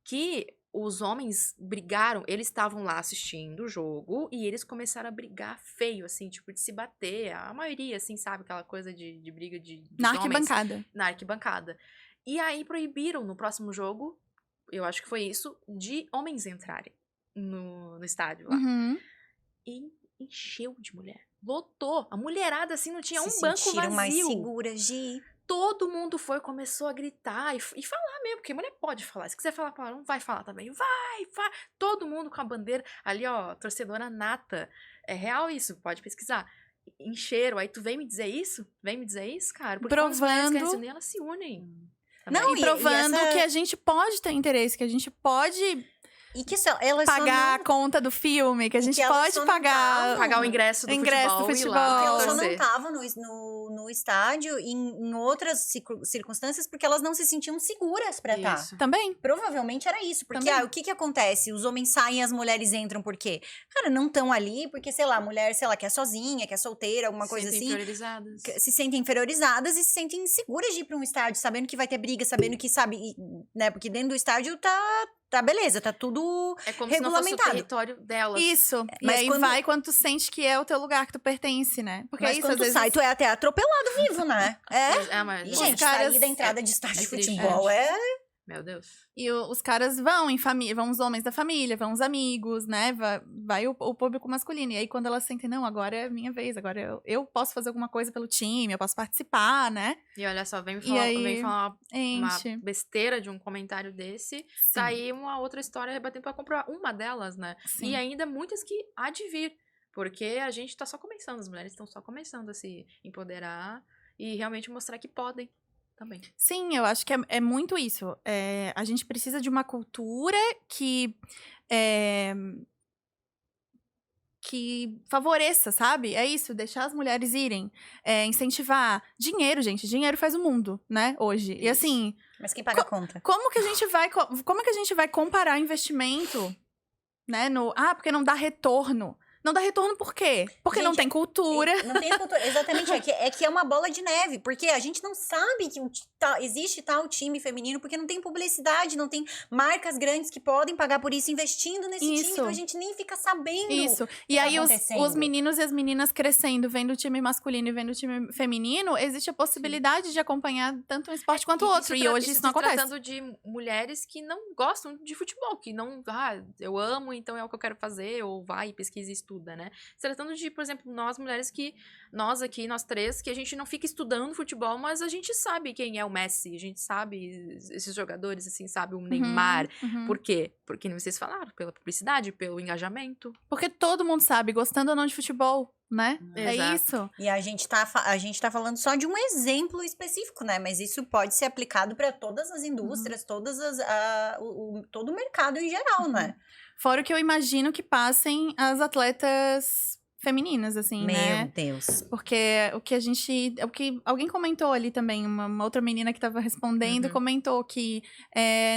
que os homens brigaram, eles estavam lá assistindo o jogo e eles começaram a brigar feio, assim, tipo, de se bater. A maioria, assim, sabe? Aquela coisa de briga de
Na
homens
arquibancada.
na arquibancada. E aí proibiram no próximo jogo, eu acho que foi isso, de homens entrarem no estádio lá.
Uhum.
E encheu de mulher. Lotou. A mulherada, assim, não tinha um banco
sentiram
vazio.
mais seguras de ir.
Todo mundo começou a gritar e falar mesmo, porque mulher pode falar. Se quiser falar palavrão, vai falar também. Vai. Todo mundo com a bandeira. Ali, ó, torcedora nata. É real isso, pode pesquisar. Encheram. Aí tu vem me dizer isso? Cara? Porque quando as mulheres querem se unir, elas se unem. Também.
Não,
E provando que a gente pode ter interesse, que a gente pode
E que elas
pagar
só
a conta do filme, que a gente
que elas
pode
só não
pagar...
Pagar o ingresso do futebol.
futebol.
elas só não
torcer.
estavam no estádio em outras circunstâncias porque elas não se sentiam seguras pra estar.
Isso.
Também.
Provavelmente era isso. Porque,
Também.
o que acontece? Os homens saem e as mulheres entram por quê? Cara, não estão ali porque, sei lá, a mulher, sei lá, que é sozinha, que é solteira, alguma coisa
Sentem
assim.
inferiorizadas.
Se sentem inferiorizadas e se sentem inseguras de ir pra um estádio, sabendo que vai ter briga, sabendo que, sabe, né? Porque dentro do estádio tá beleza, tá tudo
É como se não fosse o
regulamentado.
território delas.
Isso.
Mas
e aí
quando-
vai quando tu sente que é o teu lugar, que tu pertence, né? Porque
Mas
é isso,
quando
às
tu
vezes...
sai, tu é até atropelado vivo, né?
Mas,
E,
Os
gente,
caras-
sair da entrada de estádio de
triste,
futebol
Meu Deus.
E os caras vão em família, vão os homens da família, vão os amigos, né? Vai o público masculino. E aí, quando elas sentem, não, agora é minha vez, agora eu posso fazer alguma coisa pelo time, eu posso participar, né?
E olha só, vem me
E
falar,
aí,
vem falar uma
Enche.
besteira de um comentário desse.
Sim.
Tá aí uma outra história rebatendo pra comprar uma delas, né?
Sim.
E ainda muitas que há de vir. Porque a gente tá só começando, as mulheres estão só começando a se empoderar e realmente mostrar que podem também.
Sim, eu acho que é muito isso. A gente precisa de uma cultura que que favoreça, sabe? É isso, deixar as mulheres irem, incentivar. Dinheiro, gente, dinheiro faz o mundo, né, hoje. E assim,
Mas quem paga a conta?
como que a gente vai comparar investimento, né, porque não dá retorno. Não dá retorno por quê? Porque não
Gente,
tem cultura.
Não tem cultura. Exatamente. É que é uma bola de neve. Porque a gente não sabe que existe tal time feminino, porque não tem publicidade, não tem marcas grandes que podem pagar por isso, investindo nesse time. Então a gente nem fica sabendo.
Isso. E
tá
aí
acontecendo.
os meninos e as meninas crescendo, vendo o time masculino e vendo o time feminino, existe a possibilidade de acompanhar tanto um esporte quanto o outro. E hoje isso não acontece.
Tratando de mulheres que não gostam de futebol, que não, eu amo, então é o que eu quero fazer, ou vai, pesquisa e estuda, né? Se tratando de, por exemplo, nós mulheres nós três, que a gente não fica estudando futebol, mas a gente sabe quem é o Messi, a gente sabe esses jogadores, assim, sabe, o Neymar. Por quê? Porque nem vocês falaram, pela publicidade, pelo engajamento.
Porque todo mundo sabe, gostando ou não de futebol, né? É isso.
E a gente tá falando só de um exemplo específico, né? Mas isso pode ser aplicado para todas as indústrias, todo o mercado em geral, né?
Fora o que eu imagino que passem as atletas femininas, assim, né?
Meu Deus.
Porque o que alguém comentou ali também, uma outra menina que tava respondendo, comentou que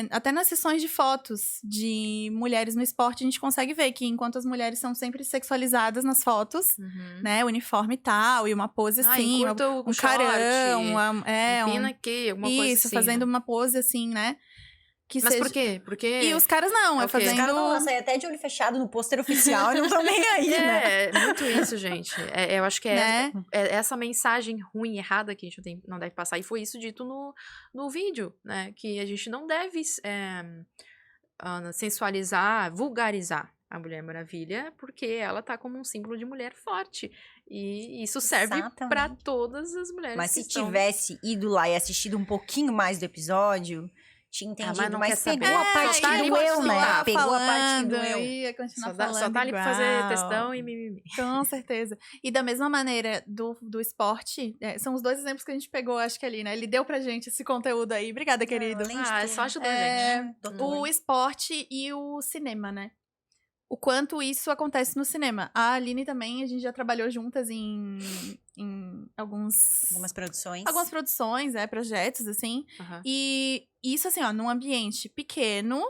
até nas sessões de fotos de mulheres no esporte, a gente consegue ver que enquanto as mulheres são sempre sexualizadas nas fotos, né? Uniforme e tal, e uma pose assim, um carão,
empina aqui, alguma coisa assim.
Isso, fazendo uma pose assim, né?
Mas por quê? Porque...
E os caras não, fazendo...
Os caras vão sair até de olho fechado no pôster oficial e não estão nem aí, né?
É muito isso, gente. Eu acho que é essa mensagem ruim, errada que a gente não deve passar. E foi isso dito no vídeo, né? Que a gente não deve sensualizar, vulgarizar a Mulher Maravilha, porque ela tá como um símbolo de mulher forte. E isso serve para todas as mulheres.
Mas se tivesse ido lá e assistido um pouquinho mais do episódio... tinha entendido, mas pegou a parte que doeu, né? Pegou a parte que doeu.
Ia continuar falando
só tá ali pra fazer textão e mimimi.
Com certeza. E da mesma maneira, do esporte, são os dois exemplos que a gente pegou, acho que ali, né? Ele deu pra gente esse conteúdo aí. Obrigada, querido.
Só ajudou a gente.
O esporte e o cinema, né? O quanto isso acontece no cinema. A Aline também, a gente já trabalhou juntas em
algumas produções.
Algumas produções, projetos, assim. E isso, assim, ó, num ambiente pequeno,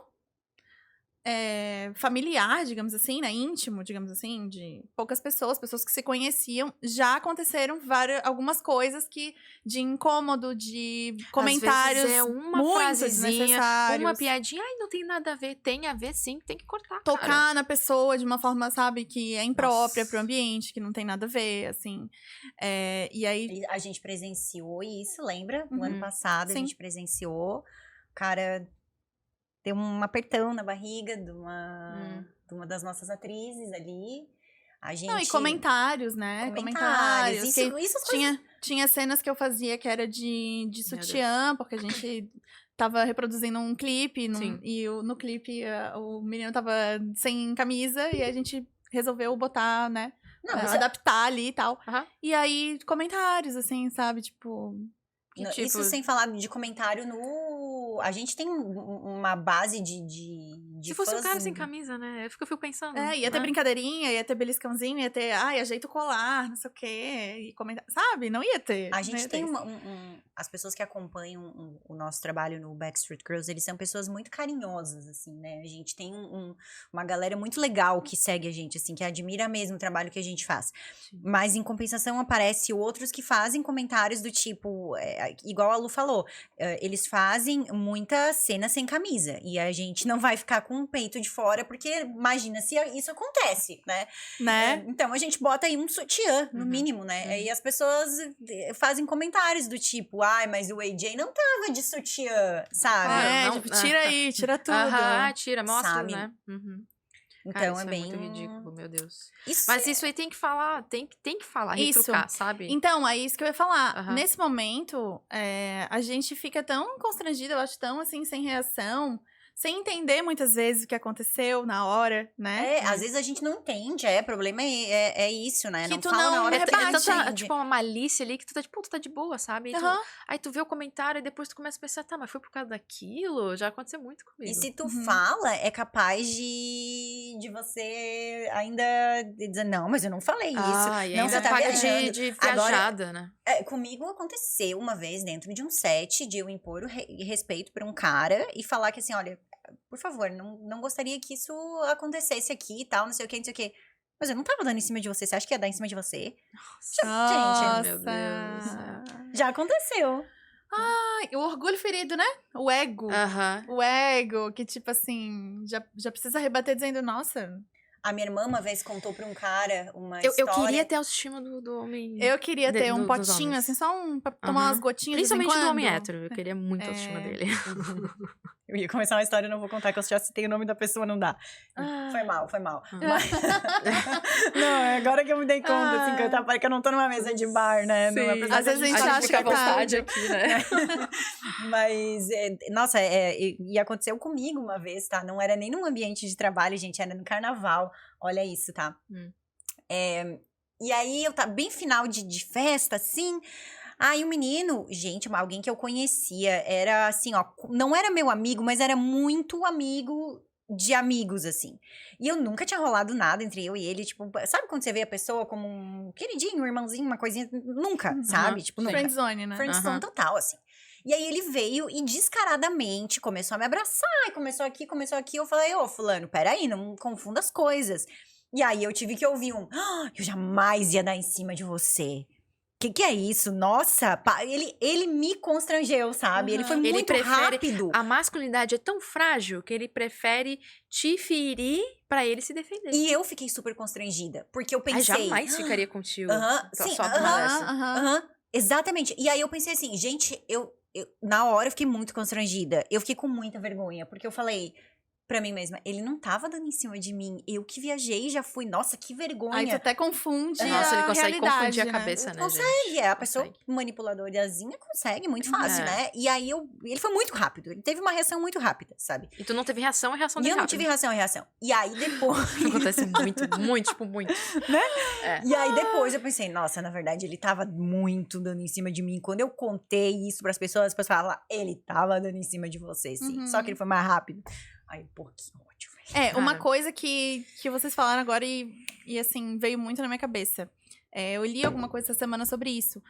familiar, digamos assim, né? Íntimo, digamos assim, de poucas pessoas que se conheciam, já aconteceram algumas coisas de incômodo, de comentários.
Às vezes uma
muito
frasezinha, uma piadinha, não tem nada a ver, tem a ver sim, tem que cortar.
Tocar na pessoa de uma forma, sabe, que é imprópria pro ambiente, que não tem nada a ver, assim. E aí.
A gente presenciou isso, lembra? No ano passado, a gente presenciou. Cara. Deu um apertão na barriga de uma das nossas atrizes ali. A gente...
Não, e comentários, né? Comentários.
Isso
tinha cenas que eu fazia que era de sutiã, porque a gente tava reproduzindo um clipe. E no clipe o menino tava sem camisa e a gente resolveu botar, né? Adaptar ali e tal. E aí, comentários, assim, sabe? Tipo...
Isso sem falar de comentário A gente tem uma base de
se fosse um cara sem camisa, né? É isso que eu fico pensando.
Ia ter brincadeirinha, ia ter beliscãozinho, ia ter, ajeita o colar, não sei o quê, e comentar, sabe? Não ia ter.
A gente tem as pessoas que acompanham o nosso trabalho no Backstreet Girls, eles são pessoas muito carinhosas, assim, né? A gente tem uma galera muito legal que segue a gente, assim, que admira mesmo o trabalho que a gente faz. Sim. Mas, em compensação, aparece outros que fazem comentários do tipo, igual a Lu falou, eles fazem muita cena sem camisa, e a gente não vai ficar com o peito de fora, porque imagina se isso acontece, né? Então a gente bota aí um sutiã, no mínimo, né? E as pessoas fazem comentários do tipo, mas o AJ não tava de sutiã, sabe?
Tipo, tira aí, tira tudo.
Tira, mostra,
sabe?
Né?
Então
isso
é bem...
muito ridículo, meu Deus. Mas isso aí tem que falar, tem que falar, retrucar, sabe?
Então, é isso que eu ia falar. Nesse momento, a gente fica tão constrangida, eu acho tão, assim, sem reação, sem entender muitas vezes o que aconteceu na hora, né?
Às vezes a gente não entende, o problema é isso, né?
Que
Não
tu
fala
não
na hora que tu
rebate.
não
tanta,
entende.
tipo, uma malícia ali que tu tá, tipo, tu tá de boa, sabe? E tu-
Aham.
aí tu vê o comentário e depois tu começa a pensar, tá, mas foi por causa daquilo? Já aconteceu muito comigo.
E se tu
Uhum.
fala, é capaz de você ainda dizer, não, mas eu não falei isso.
Ah, e
Não,
ainda
você tá
paga
viajando.
de
Agora,
viajada, né?
comigo aconteceu uma vez dentro de um set de eu impor o respeito pra um cara e falar que assim, olha, por favor, não gostaria que isso acontecesse aqui e tal, não sei o que, não sei o que. Mas eu não tava dando em cima de você, você acha que ia dar em cima de você? Gente,
Nossa.
meu Deus do céu.
já aconteceu.
Ai, o orgulho ferido, né? O ego.
Aham.
O ego, que tipo assim, já precisa rebater dizendo, nossa,
A minha irmã uma vez contou pra um cara uma
Eu
história.
queria ter a autoestima do homem.
eu queria ter um
dos
potinho,
homens.
assim, só pra tomar
Aham.
umas gotinhas de vez em
Principalmente do homem
quando.
hétero. Eu queria muito a autoestima
É.
dele.
Eu ia começar uma história, não vou contar, que eu já citei o nome da pessoa, não dá.
Ah.
Foi mal.
Ah.
Não, agora que eu me dei conta, assim, que eu não tô numa mesa de bar, né?
Sim.
Numa apresentação
Às vezes a gente
de
acha
fica à
que tá-
vontade aqui, né?
Mas, nossa, e aconteceu comigo uma vez, tá? Não era nem num ambiente de trabalho, gente, era no carnaval. Olha isso, tá? E aí, eu tava bem final de festa, assim. Aí, um menino, gente, alguém que eu conhecia, era assim, ó, não era meu amigo, mas era muito amigo de amigos, assim. E eu nunca tinha rolado nada entre eu e ele, tipo, sabe quando você vê a pessoa como um queridinho, um irmãozinho, uma coisinha? Nunca, sabe? Tipo, nunca.
Friendzone, né?
Friendzone
Aham.
total, assim. E aí ele veio e descaradamente começou a me abraçar, e começou aqui. Eu falei, ô, fulano, peraí, não confunda as coisas. E aí eu tive que ouvir eu jamais ia dar em cima de você. Que é isso? Nossa, ele me constrangeu, sabe? Ele foi
Uhum.
Ele
muito
prefere-
rápido.
A masculinidade é tão frágil que ele prefere te ferir pra ele se defender.
E eu fiquei super constrangida, porque eu
Ai,
pensei...
jamais ficaria contigo.
Aham,
Só
sim,
por uma
aham,
dessa.
Aham, exatamente. E aí eu pensei assim, gente, na hora eu fiquei muito constrangida. Eu fiquei com muita vergonha, porque eu falei pra mim mesma, ele não tava dando em cima de mim. Eu que viajei já fui. Nossa, que vergonha.
Aí tu até confunde
Nossa, ele
a
consegue
realidade,
confundir a
né?
cabeça, né,
Consegue,
gente?
a pessoa
Consegue.
manipuladorazinha consegue, muito fácil,
É.
né? E aí ele foi muito rápido, ele teve uma reação muito rápida, sabe?
E tu não teve reação, a reação
E
dele
eu não
rápida.
tive reação. E aí depois...
Acontece muito, tipo, muito.
E aí depois eu pensei, nossa, na verdade ele tava muito dando em cima de mim. Quando eu contei isso pras pessoas, as pessoas falavam, ele tava dando em cima de você, sim.
Uhum.
Só que ele foi mais rápido. Aí, pô, que ódio, velho.
Uma
Cara.
coisa que vocês falaram agora e assim, veio muito na minha cabeça. Eu li alguma coisa essa semana sobre isso.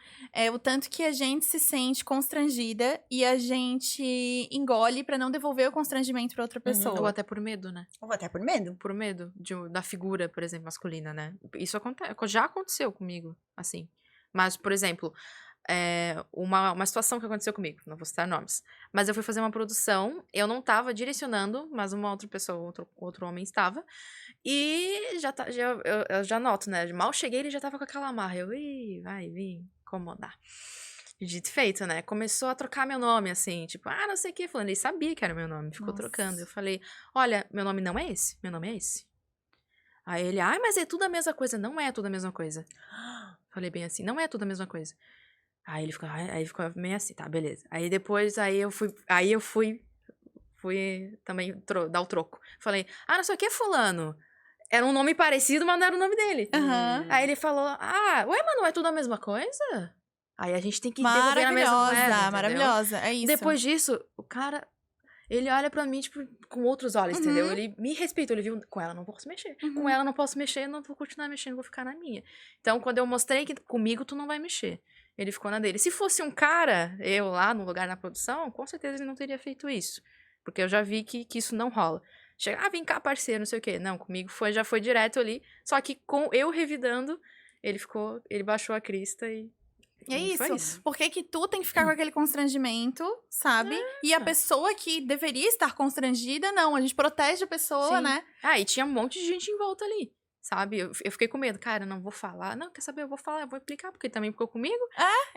O tanto que a gente se sente constrangida e a gente engole pra não devolver o constrangimento pra outra pessoa.
Ou até por medo, né?
Ou até por medo.
Por medo da figura, por exemplo, masculina, né? Isso já aconteceu comigo, assim. Mas, por exemplo, uma situação que aconteceu comigo, não vou citar nomes, mas eu fui fazer uma produção, eu não tava direcionando, mas uma outra pessoa, outro homem estava, e eu já noto, né? Mal cheguei, ele já tava com aquela amarra. Eu, vai vir incomodar. Dito e feito, né? Começou a trocar meu nome, assim, tipo, não sei o que, falando. Ele sabia que era meu nome, ficou
Nossa.
trocando. Eu falei, olha, meu nome não é esse, meu nome é esse. Aí ele, mas é tudo a mesma coisa. Não é tudo a mesma coisa. Falei bem assim, não é tudo a mesma coisa. Aí ele ficou meio assim, tá, beleza. Aí depois, eu fui também dar o troco. Falei, não sei o que, fulano. Era um nome parecido, mas não era o nome dele.
Aham.
Aí ele falou, ué, mas não é tudo a mesma coisa? Aí a gente tem que devolver a mesma moeda, entendeu?
Maravilhosa, é isso.
Depois disso, o cara, ele olha pra mim, tipo, com outros olhos,
Uhum.
entendeu? Ele me respeitou, ele viu, com ela não posso mexer.
Uhum.
Com ela não posso mexer, não vou continuar mexendo, vou ficar na minha. Então, quando eu mostrei que comigo tu não vai mexer, ele ficou na dele. Se fosse um cara, eu lá no lugar na produção, com certeza ele não teria feito isso. Porque eu já vi que isso não rola. Chega, vem cá, parceiro, não sei o quê. Não, comigo já foi direto ali. Só que com eu revidando, ele baixou a crista e foi isso.
Por que tu tem que ficar com aquele constrangimento, sabe? E a pessoa que deveria estar constrangida, não. A gente protege a pessoa,
Sim.
né?
E tinha um monte de gente em volta ali, sabe? Eu fiquei com medo. Cara, não vou falar. Não, quer saber? Eu vou falar, eu vou explicar, porque ele também ficou comigo.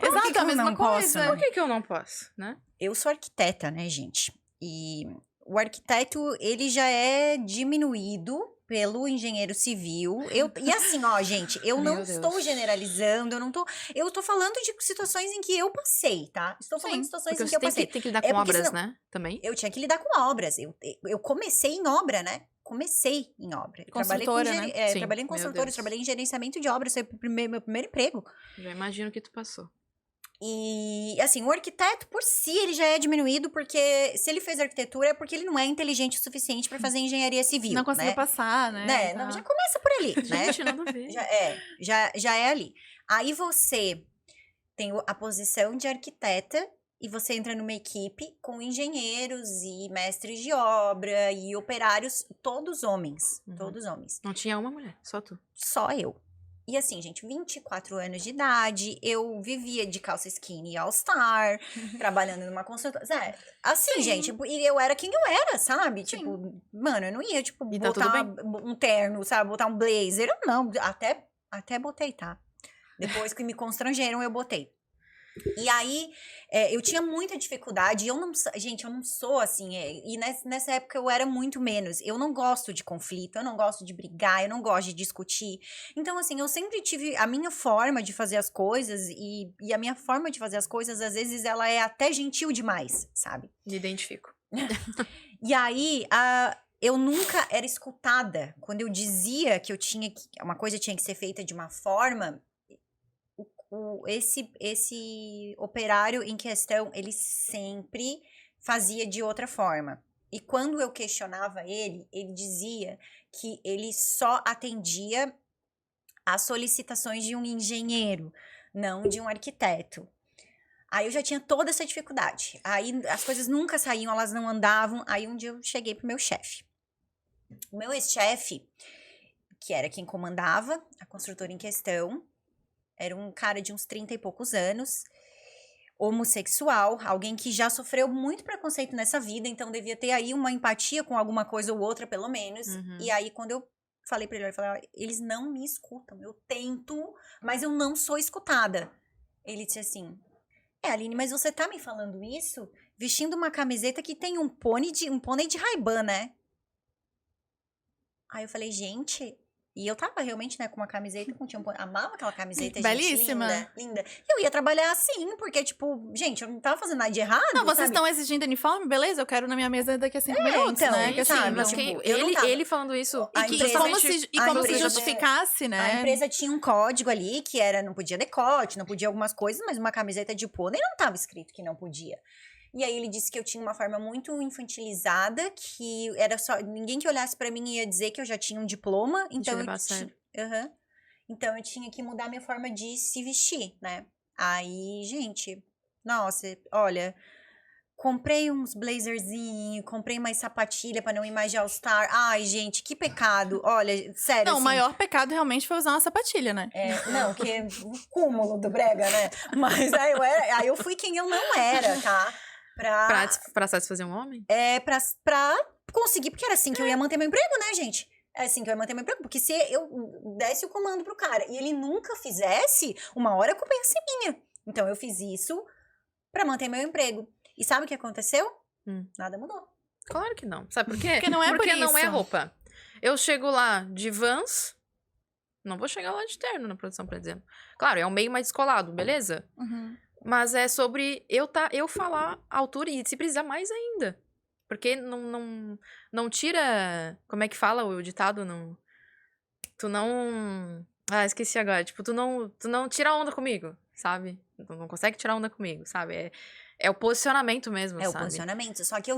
Exato,
que
a
eu
mesma
não posso,
coisa.
né?
Por que eu não posso, né?
Eu sou arquiteta, né, gente? E o arquiteto, ele já é diminuído pelo engenheiro civil. E assim, ó, gente, eu não estou generalizando, eu tô falando de situações em que eu passei, tá? Estou falando de situações em que eu passei.
Tem que lidar com obras, né? Também.
Eu tinha que lidar com obras. Eu comecei em obra, né? Comecei em obra.
Construtora, né?
Trabalhei em construtora, trabalhei em gerenciamento de obras, foi meu primeiro emprego.
Já imagino que tu passou.
E, assim, o arquiteto, por si, ele já é diminuído, porque se ele fez arquitetura é porque ele não é inteligente o suficiente pra fazer engenharia civil,
não conseguiu
né?
passar, né?
Não, já começa por ali, né?
Gente, nada a ver.
Já é ali. Aí você tem a posição de arquiteta e você entra numa equipe com engenheiros e mestres de obra e operários, todos homens, todos homens.
Não tinha uma mulher, só tu.
Só eu. E assim, gente, 24 anos de idade, eu vivia de calça skinny all-star, trabalhando numa consultora. Assim, gente, e eu era quem eu era, sabe?
Sim.
Tipo, mano, eu não ia, tipo,
E tá
botar um terno, sabe? Botar um blazer. Eu não, até botei, tá? Depois que me constrangeram, eu botei. E aí, eu tinha muita dificuldade, gente, eu não sou assim, e nessa época eu era muito menos, eu não gosto de conflito, eu não gosto de brigar, eu não gosto de discutir, então assim, eu sempre tive a minha forma de fazer as coisas, e a minha forma de fazer as coisas, às vezes, ela é até gentil demais, sabe?
Me identifico.
E aí, eu nunca era escutada, quando eu dizia que uma coisa tinha que ser feita de uma forma... Esse operário em questão, ele sempre fazia de outra forma. E quando eu questionava ele dizia que ele só atendia às solicitações de um engenheiro, não de um arquiteto. Aí eu já tinha toda essa dificuldade. Aí as coisas nunca saíam, elas não andavam. Aí um dia eu cheguei pro meu chefe. O meu ex-chefe, que era quem comandava a construtora em questão, era um cara de uns 30 e poucos anos, homossexual, alguém que já sofreu muito preconceito nessa vida, então devia ter aí uma empatia com alguma coisa ou outra, pelo menos. E aí, quando eu falei pra ele, eu falei, eles não me escutam, eu tento, mas eu não sou escutada. Ele disse assim, Aline, mas você tá me falando isso vestindo uma camiseta que tem um pônei de Ray-Ban, né? Aí eu falei, gente... E eu tava realmente, né, com uma camiseta, amava aquela camiseta,
belíssima.
Gente, linda. Eu ia trabalhar assim, porque, tipo, gente, eu não tava fazendo nada de errado,
Não, vocês
sabe?
estão exigindo uniforme? Beleza, eu quero na minha mesa daqui a 5 minutos,
então,
né?
sim, sabe,
Mas
tipo,
ele falando isso...
Como se justificasse, né?
A empresa tinha um código ali, que era, não podia decote, não podia algumas coisas, mas uma camiseta de pônei não tava escrito que não podia. E aí ele disse que eu tinha uma forma muito infantilizada, que era só... Ninguém que olhasse pra mim ia dizer que eu já tinha um diploma, então então eu tinha que mudar minha forma de se vestir, né? Aí, gente, nossa, olha, comprei uns blazerzinhos, comprei mais sapatilha pra não ir mais de All-Star. Ai, gente, que pecado. Olha, sério.
Não,
assim,
o maior pecado realmente foi usar uma sapatilha, né?
Não, que é o cúmulo do brega, né? Mas aí eu fui quem eu não era, tá?
Pra satisfazer um homem?
Pra conseguir, porque era assim que eu ia manter meu emprego, né, gente? É assim que eu ia manter meu emprego, porque se eu desse o comando pro cara e ele nunca fizesse, uma hora a culpa ia ser minha. Então eu fiz isso pra manter meu emprego. E sabe o que aconteceu? Nada mudou.
Claro que não. Sabe por quê?
Porque não é
Porque
por
não é
isso.
roupa. Eu chego lá de Vans, não vou chegar lá de terno na produção, por exemplo. Claro, é um meio mais descolado, beleza? Mas é sobre eu falar a altura e se precisar mais ainda. Porque não tira... Como é que fala o ditado? Não, tu não... Ah, esqueci agora. Tipo, tu não tira onda comigo, sabe? Tu não consegue tirar onda comigo, sabe? É o posicionamento mesmo, sabe?
É o posicionamento. Só que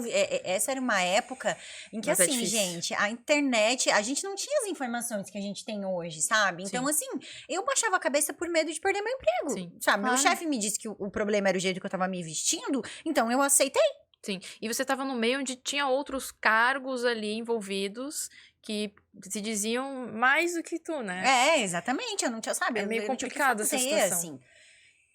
essa era uma época em que,
Mas é
assim,
difícil.
gente, a internet... A gente não tinha as informações que a gente tem hoje, sabe? Então,
Sim.
assim, eu baixava a cabeça por medo de perder meu emprego,
Sim,
sabe? Meu
claro.
chefe me disse que o problema era o jeito que eu tava me vestindo, então eu aceitei.
Sim. E você tava no meio onde tinha outros cargos ali envolvidos que se diziam mais do que tu, né?
Exatamente. Eu não tinha, sabe?
É meio
eu não tinha o que
complicado essa
fazer,
situação.
assim.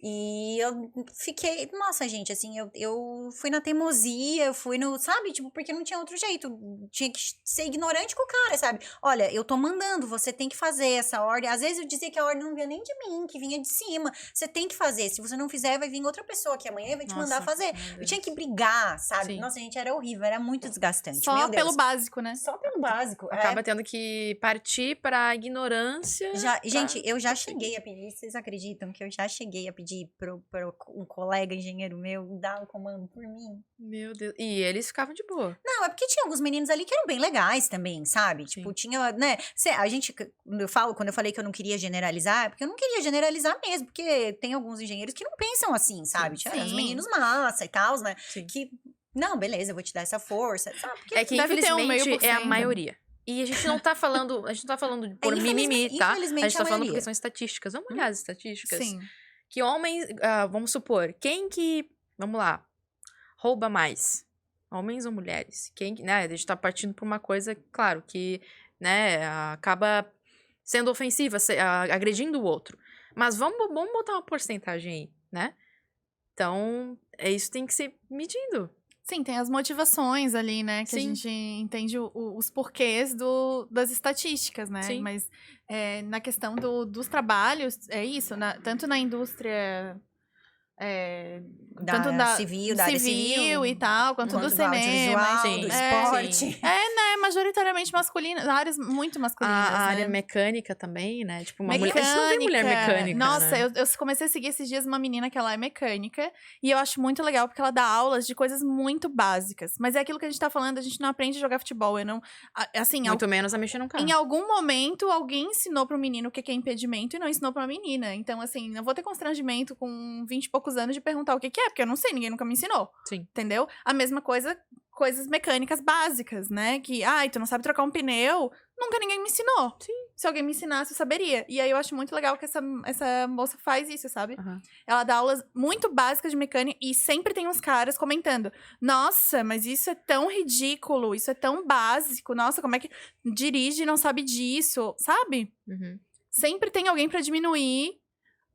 E eu fiquei, nossa, gente, assim, eu fui na teimosia, eu fui no, sabe, tipo, porque não tinha outro jeito, tinha que ser ignorante com o cara, sabe? Olha, eu tô mandando, você tem que fazer essa ordem. Às vezes eu dizia que a ordem não vinha nem de mim, que vinha de cima. Você tem que fazer, se você não fizer, vai vir outra pessoa que amanhã vai te mandar fazer. Eu tinha que brigar, sabe?
Sim.
Nossa, gente, era horrível, era muito desgastante.
Só
Meu Deus.
pelo básico, né?
Só pelo básico.
Acaba tendo que partir pra ignorância.
Gente, eu já cheguei a pedir, vocês acreditam que eu já cheguei a pedir pro um colega engenheiro meu dar o comando por mim?
Meu Deus. E eles ficavam de boa.
Não, é porque tinha alguns meninos ali que eram bem legais também, sabe?
Sim.
Tipo, tinha, né? A gente, quando eu falei que eu não queria generalizar, é porque eu não queria generalizar mesmo, porque tem alguns engenheiros que não pensam assim, sabe? Tinha uns
Sim.
meninos massa e tal, né?
Sim.
Que, não, beleza, eu vou te dar essa força, sabe? Porque
É que,
deve ter um
infelizmente, é a
0,5%.
maioria. E a gente não tá falando por mimimi, tá? A
infelizmente,
gente tá falando
maioria.
porque são estatísticas. Vamos olhar as estatísticas.
Sim.
Que homens, vamos supor, quem que, vamos lá, rouba mais? Homens ou mulheres? Quem, né, a gente tá partindo por uma coisa, claro, que, né, acaba sendo ofensiva, agredindo o outro. Mas vamos botar uma porcentagem aí, né? Então, isso tem que ser medido.
Sim, tem as motivações ali, né? Que a
Sim.
gente entende os porquês das estatísticas, né?
Sim.
Mas na questão dos trabalhos, é isso, tanto na indústria... tanto da
civil, da área civil
e tal, quanto do
do
cinema.
audiovisual,
sim.
do
É,
esporte.
sim.
Né? Majoritariamente masculinas, áreas muito masculinas,
A área
né?
mecânica também, né? Tipo, uma
Mecânica.
mulher. A gente não vê mulher mecânica.
Nossa,
né?
eu comecei a seguir esses dias uma menina que ela é mecânica. E eu acho muito legal, porque ela dá aulas de coisas muito básicas. Mas é aquilo que a gente tá falando, a gente não aprende a jogar futebol. Eu não... Assim,
Muito menos a mexer no carro.
em algum momento, alguém ensinou pro menino o que é impedimento e não ensinou pra menina. Então, assim, não vou ter constrangimento com 20 e poucos anos de perguntar o que é, porque eu não sei, ninguém nunca me ensinou.
Sim.
Entendeu? A mesma coisa, coisas mecânicas básicas, né? Que, tu não sabe trocar um pneu, nunca ninguém me ensinou.
Sim.
Se alguém me ensinasse, eu saberia. E aí eu acho muito legal que essa moça faz isso, sabe?
Uhum.
Ela dá aulas muito básicas de mecânica e sempre tem uns caras comentando: nossa, mas isso é tão ridículo, isso é tão básico, nossa, como é que dirige e não sabe disso, sabe?
Uhum.
Sempre tem alguém pra diminuir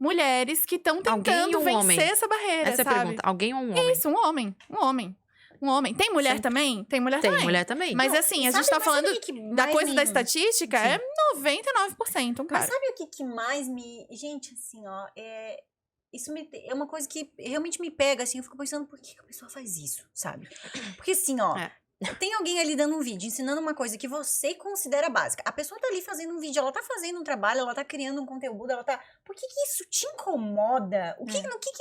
mulheres que estão
Alguém
tentando
ou um
vencer
homem?
essa barreira,
Essa é a
sabe?
pergunta. Alguém ou um homem?
Isso, um homem. Um homem. Tem mulher
Sempre.
também? Tem mulher
Tem
também.
mulher também.
Mas assim, a
Sabe-
gente tá
mas
falando
sabe o que
da
mais
coisa
me-
da estatística,
Sim.
é 99% um cara.
Mas sabe o que mais me... Gente, assim, ó, isso é uma coisa que realmente me pega, assim, eu fico pensando, por que a pessoa faz isso, sabe? Porque assim, ó,
É.
tem alguém ali dando um vídeo, ensinando uma coisa que você considera básica. A pessoa tá ali fazendo um vídeo, ela tá fazendo um trabalho, ela tá criando um conteúdo, ela tá... Por que isso te incomoda? No que